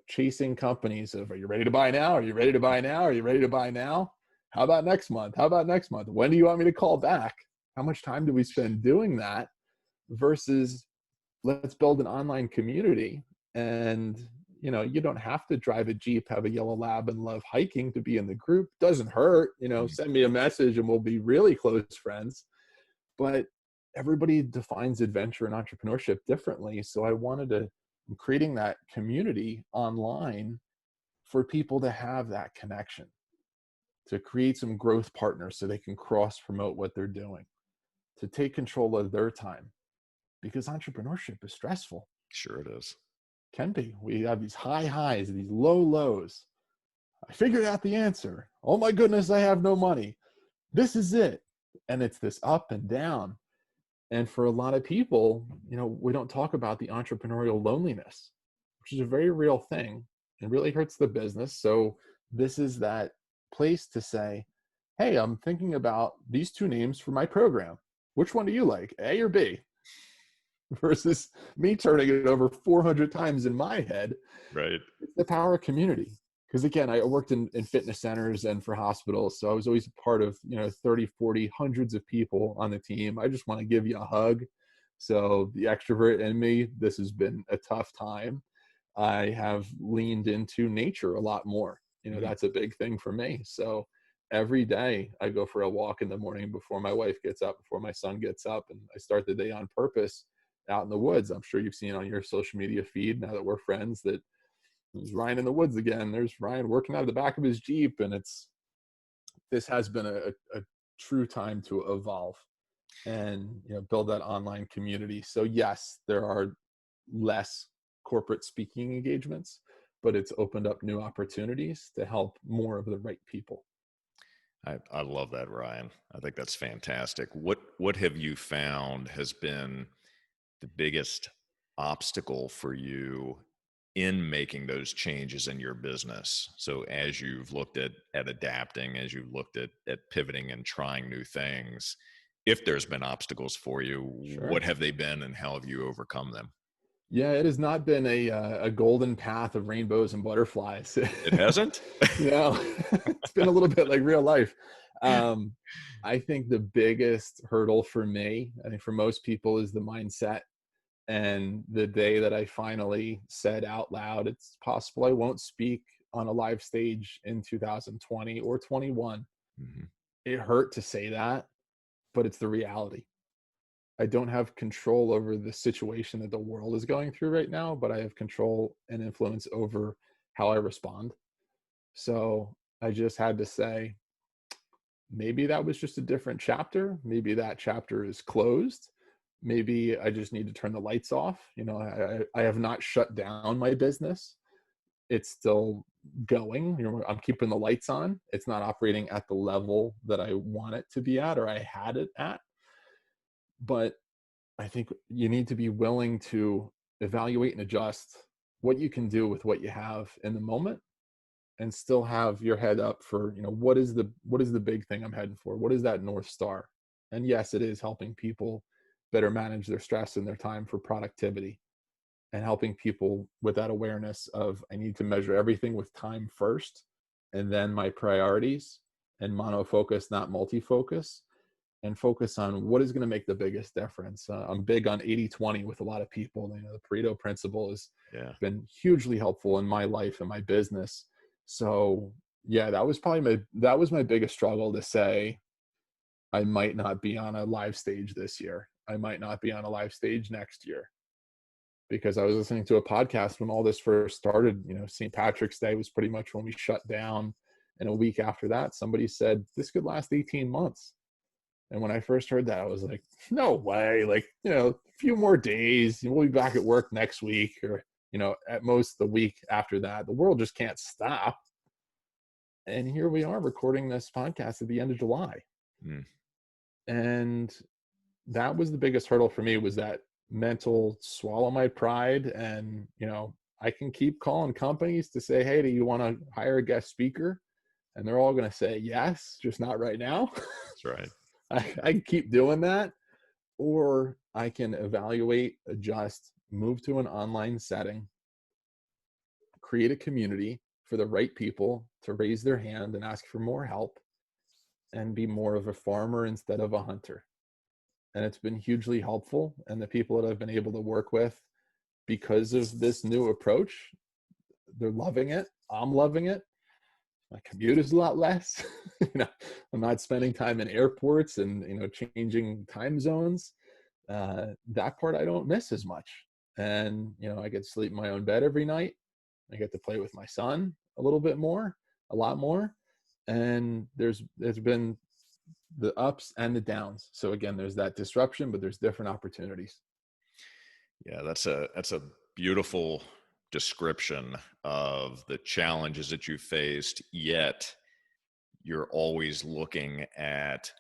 Chasing companies of, are you ready to buy now? Are you ready to buy now? Are you ready to buy now? How about next month? How about next month? When do you want me to call back? How much time do we spend doing that versus let's build an online community? And you don't have to drive a Jeep, have a yellow lab, and love hiking to be in the group. Doesn't hurt. Mm. Send me a message and we'll be really close friends. But everybody defines adventure and entrepreneurship differently. So I'm creating that community online for people to have that connection, to create some growth partners so they can cross promote what they're doing, to take control of their time, because entrepreneurship is stressful. Sure it is. Can be. We have these high highs, these low lows. I figured out the answer. Oh my goodness, I have no money. This is it. And it's this up and down. And for a lot of people, we don't talk about the entrepreneurial loneliness, which is a very real thing and really hurts the business. So this is that place to say, hey, I'm thinking about these two names for my program. Which one do you like, A or B? Versus me turning it over 400 times in my head. Right. It's the power of community. Because again, I worked in fitness centers and for hospitals. So I was always a part of, 30, 40, hundreds of people on the team. I just want to give you a hug. So the extrovert in me, this has been a tough time. I have leaned into nature a lot more. Mm. That's a big thing for me. So every day I go for a walk in the morning before my wife gets up, before my son gets up, and I start the day on purpose out in the woods. I'm sure you've seen on your social media feed, now that we're friends, that there's Ryan in the woods again. There's Ryan working out of the back of his Jeep. And this has been a true time to evolve and build that online community. So yes, there are less corporate speaking engagements, but it's opened up new opportunities to help more of the right people. I love that, Ryan. I think that's fantastic. What have you found has been the biggest obstacle for you in making those changes in your business? So as you've looked at adapting, as you've looked at pivoting and trying new things, if there's been obstacles for you, what Sure. have they been and how have you overcome them? Yeah, it has not been a golden path of rainbows and butterflies. It hasn't? It's been a little bit like real life. Um, I think the biggest hurdle for me, I think for most people, is the mindset. And the day that I finally said out loud, it's possible I won't speak on a live stage in 2020 or 21. Mhm. It hurt to say that, but it's the reality. I don't have control over the situation that the world is going through right now, but I have control and influence over how I respond. So I just had to say, maybe that was just a different chapter. Maybe that chapter is closed. Maybe I just need to turn the lights off. I have not shut down my business. It's still going. I'm keeping the lights on. It's not operating at the level that I want it to be at or I had it at. But I think you need to be willing to evaluate and adjust what you can do with what you have in the moment and still have your head up for, what is the big thing I'm heading for? What is that North Star? And yes, it is helping people better manage their stress and their time for productivity and helping people with that awareness of, I need to measure everything with time first and then my priorities, and monofocus, not multi-focus, and focus on what is going to make the biggest difference. I'm big on 80-20 with a lot of people. The Pareto principle has Yeah. been hugely helpful in my life and my business. So yeah, that was my biggest struggle, to say I might not be on a live stage this year. I might not be on a live stage next year, because I was listening to a podcast when all this first started. St. Patrick's Day was pretty much when we shut down. And a week after that, somebody said this could last 18 months. And when I first heard that, I was like, no way. Like, a few more days, we'll be back at work next week, or, at most the week after that. The world just can't stop. And here we are recording this podcast at the end of July. Mm. And that was the biggest hurdle for me, was that mental swallow my pride. And, I can keep calling companies to say, hey, do you want to hire a guest speaker? And they're all going to say yes, just not right now. That's right. I can keep doing that, or I can evaluate, adjust, move to an online setting, create a community for the right people to raise their hand and ask for more help, and be more of a farmer instead of a hunter. And it's been hugely helpful. And the people that I've been able to work with because of this new approach, they're loving it. I'm loving it. My commute is a lot less. I'm not spending time in airports and changing time zones. That part I don't miss as much. And I get to sleep in my own bed every night. I get to play with my son a little bit more, a lot more. And there's been the ups and the downs. So again, there's that disruption, but there's different opportunities. Yeah, that's a beautiful description of the challenges that you faced, yet you're always looking at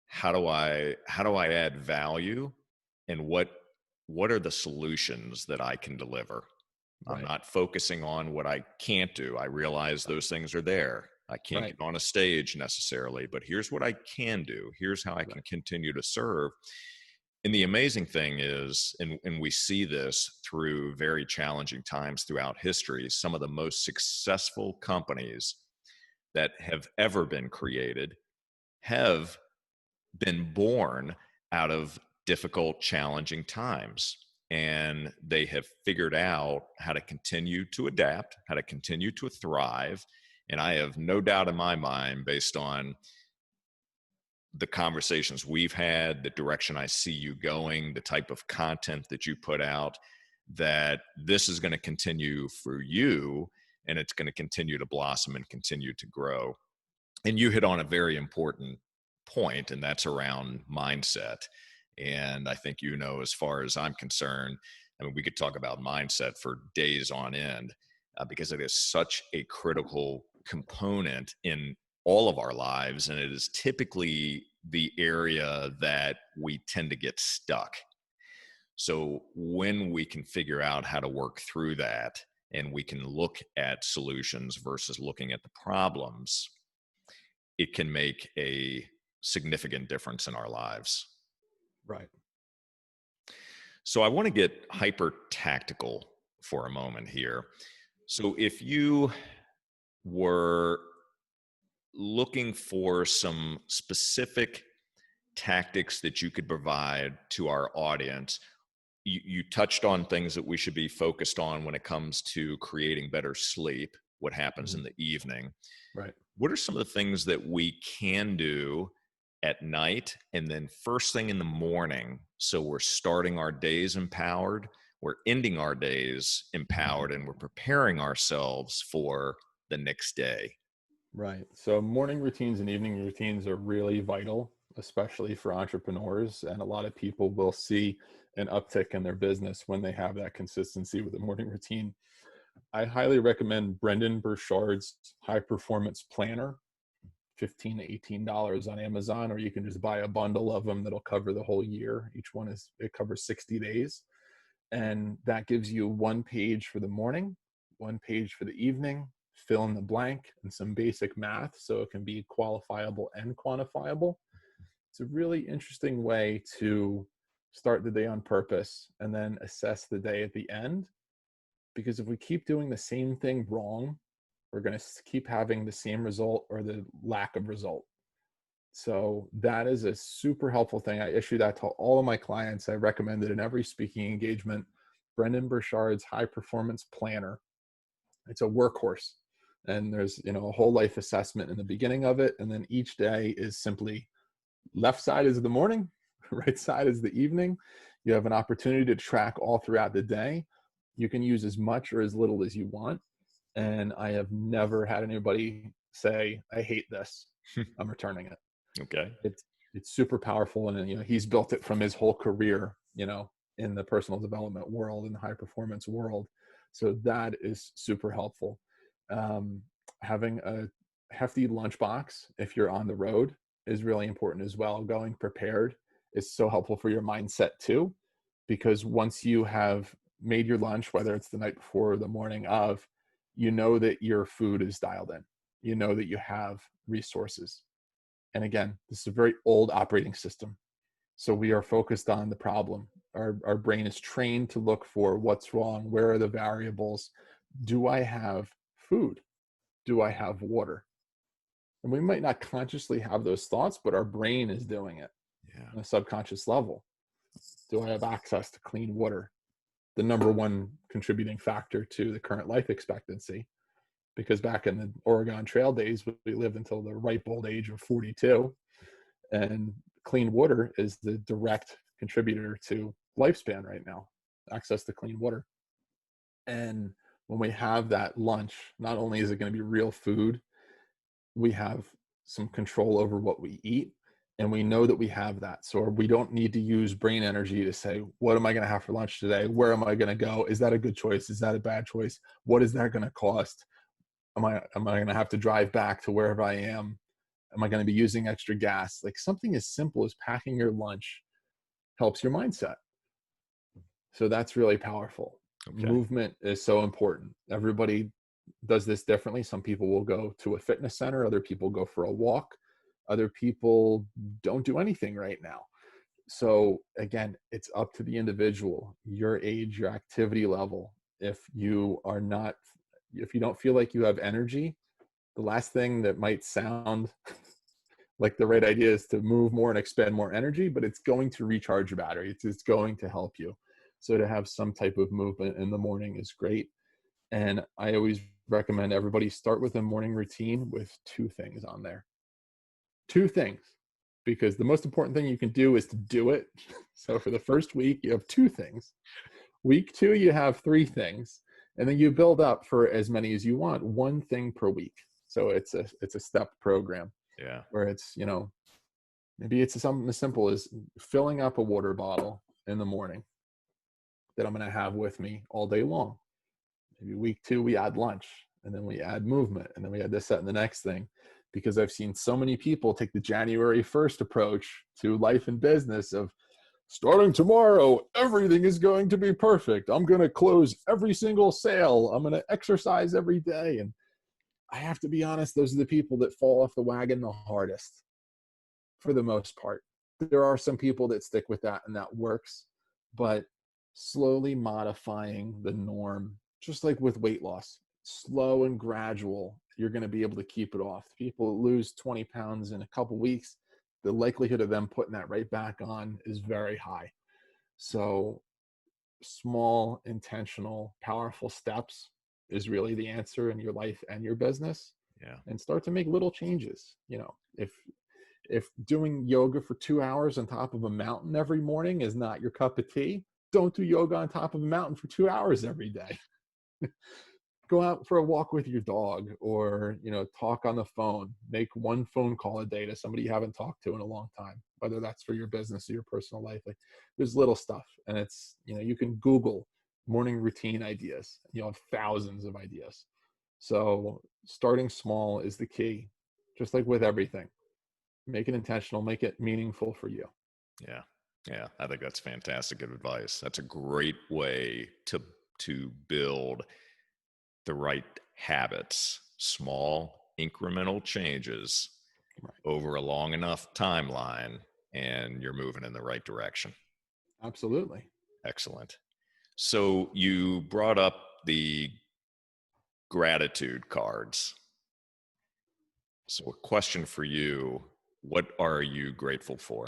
how do I add value, and what are the solutions that I can deliver. I'm Right. not focusing on what I can't do. I realize those things are there. I can't Right. get on a stage necessarily, but here's what I can do. Here's how I can Right. continue to serve. And the amazing thing is, and we see this through very challenging times throughout history, some of the most successful companies that have ever been created have been born out of difficult, challenging times. And they have figured out how to continue to adapt, how to continue to thrive. And I have no doubt in my mind, based on the conversations we've had, the direction I see you going, the type of content that you put out, that this is going to continue for you, and it's going to continue to blossom and continue to grow. And you hit on a very important point, and that's around mindset. And I think, as far as I'm concerned, I mean, we could talk about mindset for days on end, because it is such a critical component in all of our lives. And it is typically the area that we tend to get stuck. So when we can figure out how to work through that, and we can look at solutions versus looking at the problems, it can make a significant difference in our lives. Right. So I want to get hyper tactical for a moment here. So if you were looking for some specific tactics that you could provide to our audience, you touched on things that we should be focused on when it comes to creating better sleep, what happens Mhm. in the evening. Right. What are some of the things that we can do at night and then first thing in the morning, so we're starting our days empowered, we're ending our days empowered, and we're preparing ourselves for the next day? Right. So morning routines and evening routines are really vital, especially for entrepreneurs. And a lot of people will see an uptick in their business when they have that consistency with a morning routine. I highly recommend Brendan Burchard's High Performance Planner, $15 to $18 on Amazon, or you can just buy a bundle of them that'll cover the whole year. It covers 60 days. And that gives you one page for the morning, one page for the evening, fill in the blank, and some basic math so it can be qualifiable and quantifiable. It's a really interesting way to start the day on purpose and then assess the day at the end. Because if we keep doing the same thing wrong, we're going to keep having the same result or the lack of result. So that is a super helpful thing. I issue that to all of my clients. I recommend it in every speaking engagement. Brendan Burchard's High Performance Planner. It's a workhorse. And there's, a whole life assessment in the beginning of it. And then each day is simply left side is the morning, right side is the evening. You have an opportunity to track all throughout the day. You can use as much or as little as you want. And I have never had anybody say, I hate this, I'm returning it. Okay. It's super powerful. And he's built it from his whole career, in the personal development world, in the high performance world. So that is super helpful. Um, Having a hefty lunchbox if you're on the road is really important as well. Going prepared is so helpful for your mindset too, because once you have made your lunch, whether it's the night before or the morning of, you know that your food is dialed in. You know that you have resources. And again, this is a very old operating system. So we are focused on the problem. Our brain is trained to look for what's wrong, where are the variables, do I have food, do I have water? And we might not consciously have those thoughts, but our brain is doing it Yeah. on a subconscious level. Do I have access to clean water? The number one contributing factor to the current life expectancy, because back in the Oregon Trail days, we lived until the ripe old age of 42, and clean water is the direct contributor to lifespan right now, access to clean water. And when we have that lunch, not only is it going to be real food, we have some control over what we eat, and we know that we have that. So we don't need to use brain energy to say, what am I going to have for lunch today? Where am I going to go? Is that a good choice? Is that a bad choice? What is that going to cost? Am I going to have to drive back to wherever I am? Am I going to be using extra gas? Like something as simple as packing your lunch helps your mindset. So that's really powerful. Okay. Movement is so important. Everybody does this differently. Some people will go to a fitness center, other people go for a walk, other people don't do anything right now. So again, it's up to the individual, your age, your activity level. If you don't feel like you have energy, the last thing that might sound like the right idea is to move more and expend more energy, but it's going to recharge your battery. It's going to help you. So to have some type of movement in the morning is great. And I always recommend everybody start with a morning routine with two things on there. Two things, because the most important thing you can do is to do it. So for the first week, you have two things. Week two, you have three things. And then you build up for as many as you want, one thing per week. So it's a step program Yeah. where maybe it's something as simple as filling up a water bottle in the morning that I'm going to have with me all day long. Maybe week two, we add lunch, and then we add movement, and then we add this, that, and the next thing. Because I've seen so many people take the January 1st approach to life and business of starting tomorrow, everything is going to be perfect. I'm going to close every single sale. I'm going to exercise every day. And I have to be honest, those are the people that fall off the wagon the hardest for the most part. There are some people that stick with that and that works, but slowly modifying the norm, just like with weight loss, slow and gradual, you're going to be able to keep it off. People that lose 20 pounds in a couple weeks, the likelihood of them putting that right back on is very high. So small, intentional, powerful steps is really the answer in your life and your business. Yeah. And start to make little changes. If doing yoga for 2 hours on top of a mountain every morning is not your cup of tea, don't do yoga on top of a mountain for 2 hours every day. Go out for a walk with your dog, or talk on the phone. Make one phone call a day to somebody you haven't talked to in a long time, whether that's for your business or your personal life. Like, there's little stuff, and it's you can Google morning routine ideas. You'll have thousands of ideas. So starting small is the key, just like with everything. Make it intentional, make it meaningful for you. Yeah. Yeah. I think that's fantastic advice. That's a great way to build the right habits, small incremental changes Right. over a long enough timeline, and you're moving in the right direction. Absolutely. Excellent. So you brought up the gratitude cards. So a question for you, what are you grateful for?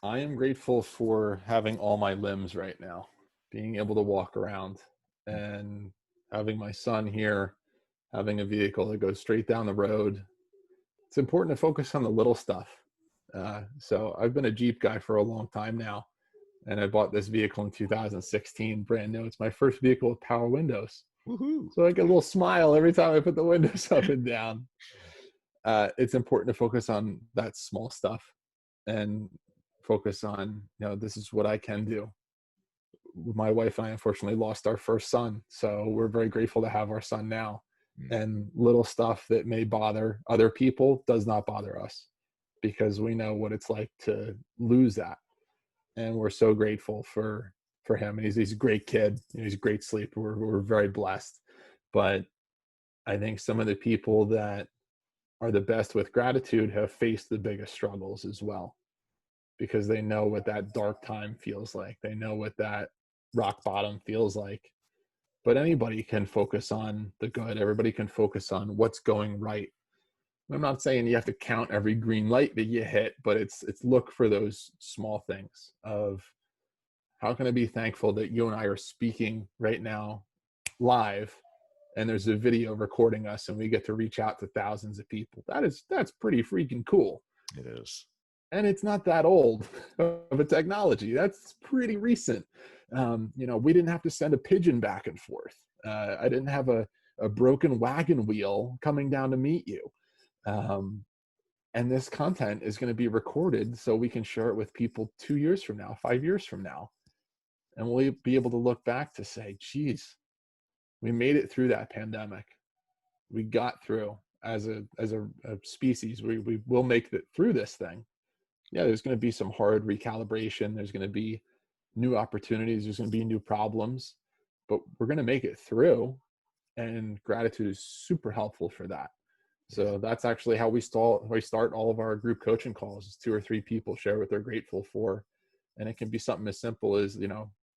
I am grateful for having all my limbs right now, being able to walk around, and having my son here, having a vehicle that goes straight down the road. It's important to focus on the little stuff. So I've been a Jeep guy for a long time now, and I bought this vehicle in 2016, brand new. It's my first vehicle with power windows. Woohoo. So I get a little smile every time I put the windows up and down. It's important to focus on that small stuff and focus on, this is what I can do. My wife and I unfortunately lost our first son, so we're very grateful to have our son now. Mm. And little stuff that may bother other people does not bother us. because we know what it's like to lose that. And we're so grateful for him. And he's a great kid. He's a great sleeper. We're very blessed. But I think some of the people that are the best with gratitude have faced the biggest struggles as well, because they know what that dark time feels like. They know what that rock bottom feels like. But anybody can focus on the good. Everybody can focus on what's going right. I'm not saying you have to count every green light that you hit, but it's look for those small things of how can I be thankful that you and I are speaking right now live, and there's a video recording us and we get to reach out to thousands of people. That's pretty freaking cool. It is. And it's not that old of a technology. That's pretty recent. We didn't have to send a pigeon back and forth. I didn't have a broken wagon wheel coming down to meet you. And this content is going to be recorded so we can share it with people 2 years from now, 5 years from now. And we'll be able to look back to say, geez, we made it through that pandemic. We got through as a species. We will make it through this thing. Yeah, there's going to be some hard recalibration. There's going to be new opportunities. There's going to be new problems, but we're going to make it through. And gratitude is super helpful for that. So that's actually how we start all of our group coaching calls. Is 2 or 3 people share what they're grateful for. And it can be something as simple as,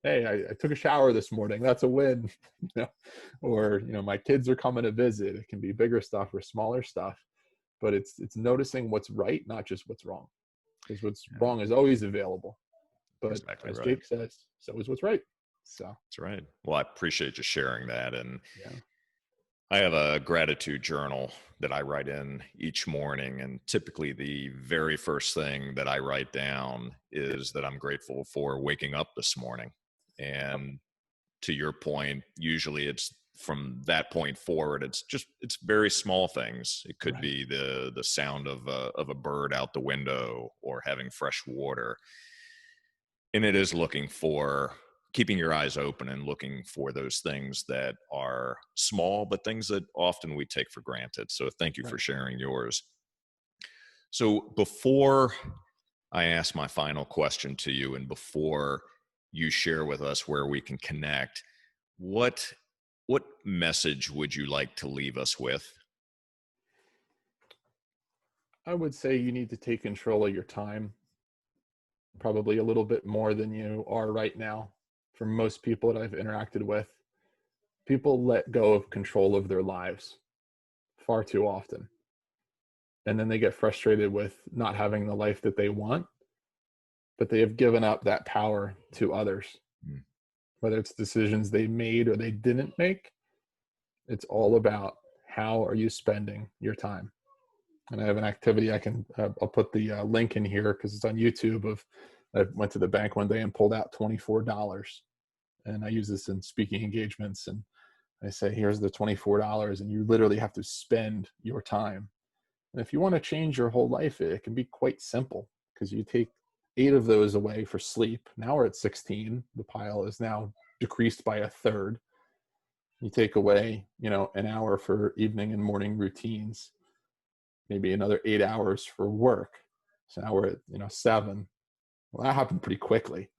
hey, I took a shower this morning. That's a win. Or, my kids are coming to visit. It can be bigger stuff or smaller stuff, but it's noticing what's right, not just what's wrong. Because what's wrong is always available. But Exactly as right. Jake says, so is what's right. So That's right. Well, I appreciate you sharing that. And yeah, I have a gratitude journal that I write in each morning. And typically, the very first thing that I write down is that I'm grateful for waking up this morning. And to your point, usually it's from that point forward, it's very small things. It could right, be the sound of a bird out the window or having fresh water. And it is looking for keeping your eyes open and looking for those things that are small, but things that often we take for granted. So thank you for right. sharing yours. So before I ask my final question to you, and before you share with us where we can connect, what what message would you like to leave us with? I would say you need to take control of your time, probably a little bit more than you are right now. For most people that I've interacted with, people let go of control of their lives far too often. And then they get frustrated with not having the life that they want, but they have given up that power to others. Mm. Whether it's decisions they made or they didn't make, it's all about how are you spending your time. And I have an activity I'll put the link in here because it's on YouTube. I went to the bank one day and pulled out $24, and I use this in speaking engagements. And I say, here's the $24, and you literally have to spend your time. And if you want to change your whole life, it can be quite simple, because you take 8 of those away for sleep. Now we're at 16. The pile is now decreased by a third. You take away, an hour for evening and morning routines, maybe another 8 hours for work. So now we're at, 7. Well, that happened pretty quickly.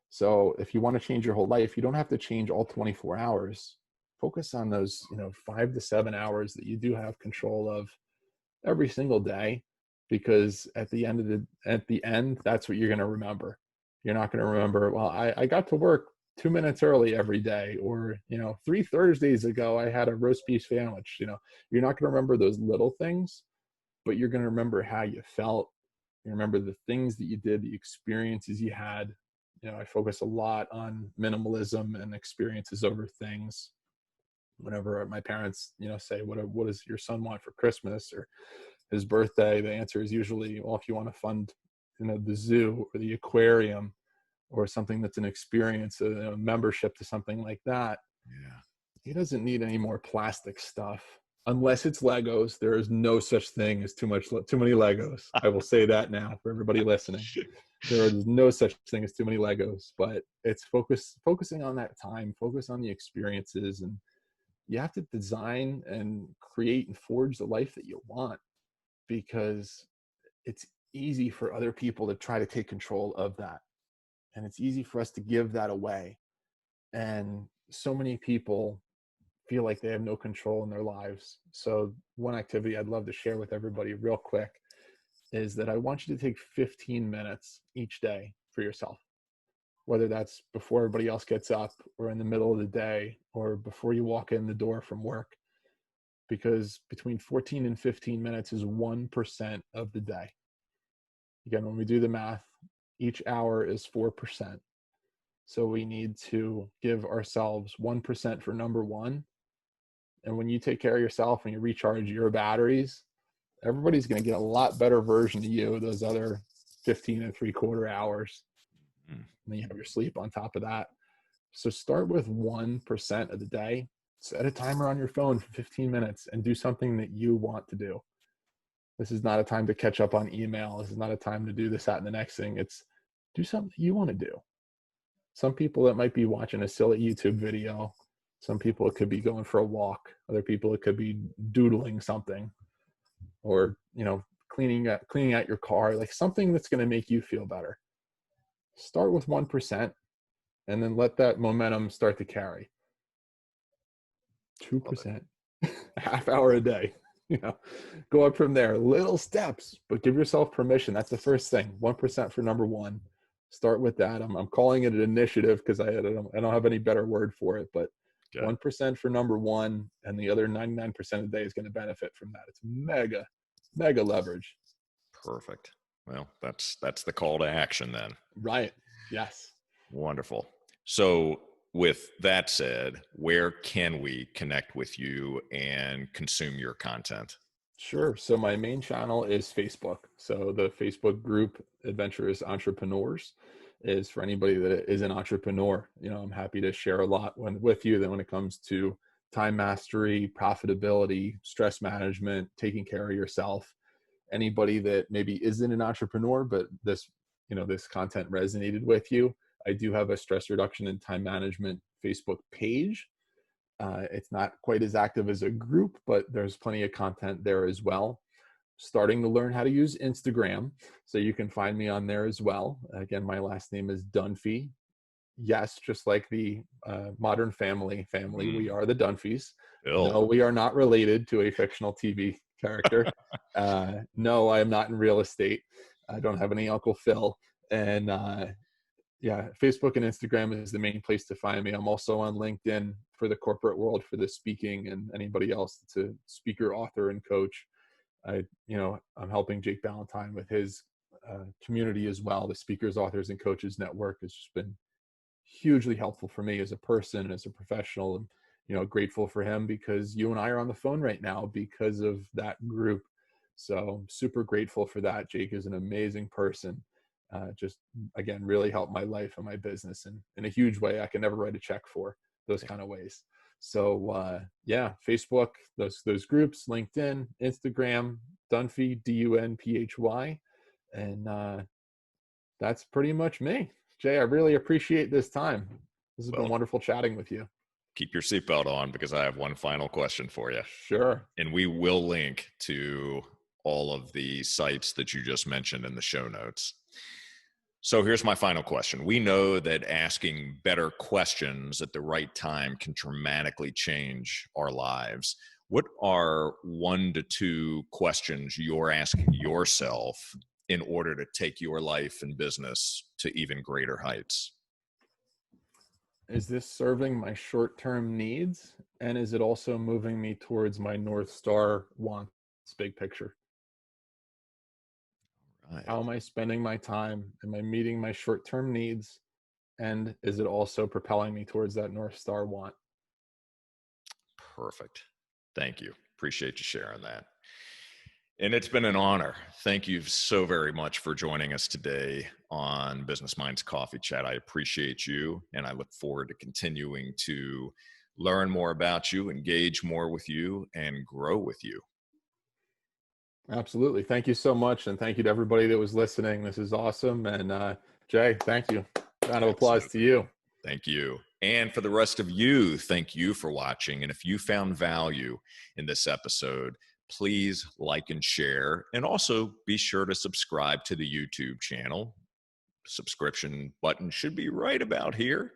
So if you want to change your whole life, you don't have to change all 24 hours. Focus on those, 5 to 7 hours that you do have control of every single day, because at the end, that's what you're going to remember. You're not going to remember, well, I got to work 2 minutes early every day, or 3 Thursdays ago I had a roast beef sandwich. You're not going to remember those little things, but you're going to remember how you felt. You remember the things that you did, the experiences you had. I focus a lot on minimalism and experiences over things. Whenever my parents, say, what does your son want for Christmas or his birthday? The answer is usually, well, if you want to fund, the zoo or the aquarium or something that's an experience, a membership to something like that. Yeah. He doesn't need any more plastic stuff unless it's Legos. There is no such thing as too many Legos. I will say that now for everybody listening. There is no such thing as too many Legos, but it's focusing on that time, focus on the experiences, and you have to design and create and forge the life that you want, because it's easy for other people to try to take control of that. And it's easy for us to give that away. And so many people feel like they have no control in their lives. So one activity I'd love to share with everybody real quick is that I want you to take 15 minutes each day for yourself, whether that's before everybody else gets up or in the middle of the day or before you walk in the door from work, because between 14 and 15 minutes is 1% of the day. Again, when we do the math, each hour is 4%. So we need to give ourselves 1% for number one. And when you take care of yourself and you recharge your batteries, everybody's going to get a lot better version of you those other 15 and 3/4 hours. Mm. And then you have your sleep on top of that. So start with 1% of the day. Set a timer on your phone for 15 minutes and do something that you want to do. This is not a time to catch up on email. This is not a time to do this, that, and the next thing. It's do something you want to do. Some people, it might be watching a silly YouTube video. Some people, it could be going for a walk. Other people, it could be doodling something, or, cleaning out your car, like something that's going to make you feel better. Start with 1% and then let that momentum start to carry. Love it. 2%, half hour a day, go up from there, little steps, but give yourself permission. That's the first thing. 1% for number one. Start with that. I'm calling it an initiative because I don't have any better word for it, but Okay. 1% for number one, and the other 99% of the day is going to benefit from that. It's mega leverage. Perfect. Well, that's the call to action then. Right. Yes. Wonderful. So with that said, where can we connect with you and consume your content? Sure. So my main channel is Facebook. So the Facebook group Adventurous Entrepreneurs is for anybody that is an entrepreneur. I'm happy to share a lot with you that when it comes to time mastery, profitability, stress management, taking care of yourself. Anybody that maybe isn't an entrepreneur, but this content resonated with you, I do have a stress reduction and time management Facebook page. It's not quite as active as a group, but there's plenty of content there as well. Starting to learn how to use Instagram, so you can find me on there as well. Again, my last name is Dunphy. Yes, just like the Modern Family, we are the Dunphys. Bill. No, we are not related to a fictional TV character. No, I am not in real estate. I don't have any Uncle Phil. And yeah, Facebook and Instagram is the main place to find me. I'm also on LinkedIn for the corporate world, for the speaking, and anybody else that's a speaker, author, and coach. I'm helping Jake Ballantyne with his community as well. The Speakers, Authors, and Coaches Network has just been hugely helpful for me as a person and as a professional. And, grateful for him because you and I are on the phone right now because of that group. So I'm super grateful for that. Jake is an amazing person. Just, again, really helped my life and my business in a huge way I can never write a check for, those kind of ways. So yeah, Facebook, those groups, LinkedIn, Instagram, Dunphy, Dunphy. And that's pretty much me. Jay, I really appreciate this time. This has been Well, wonderful chatting with you. keep your seatbelt on because I have one final question for you. Sure. And we will link to all of the sites that you just mentioned in the show notes. So here's my final question. We know that asking better questions at the right time can dramatically change our lives. What are 1 to 2 questions you're asking yourself in order to take your life and business to even greater heights? Is this serving my short-term needs? And is it also moving me towards my North Star wants, big picture? Right. How am I spending my time? Am I meeting my short-term needs? And is it also propelling me towards that North Star want? Perfect. Thank you. Appreciate you sharing that. And it's been an honor. Thank you so very much for joining us today on Business Minds Coffee Chat. I appreciate you, and I look forward to continuing to learn more about you, engage more with you, and grow with you. Absolutely. Thank you so much. And thank you to everybody that was listening. This is awesome. And Jay, thank you. Round of applause to Absolutely. you. Thank you. And for the rest of you, thank you for watching. And if you found value in this episode, please like and share. And also be sure to subscribe to the YouTube channel. Subscription button should be right about here.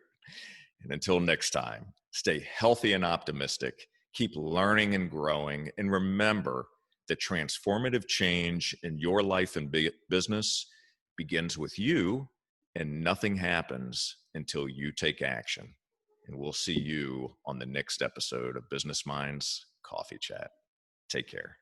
And until next time, stay healthy and optimistic. Keep learning and growing. And remember that transformative change in your life and business begins with you, and nothing happens until you take action. And we'll see you on the next episode of Business Minds Coffee Chat. Take care.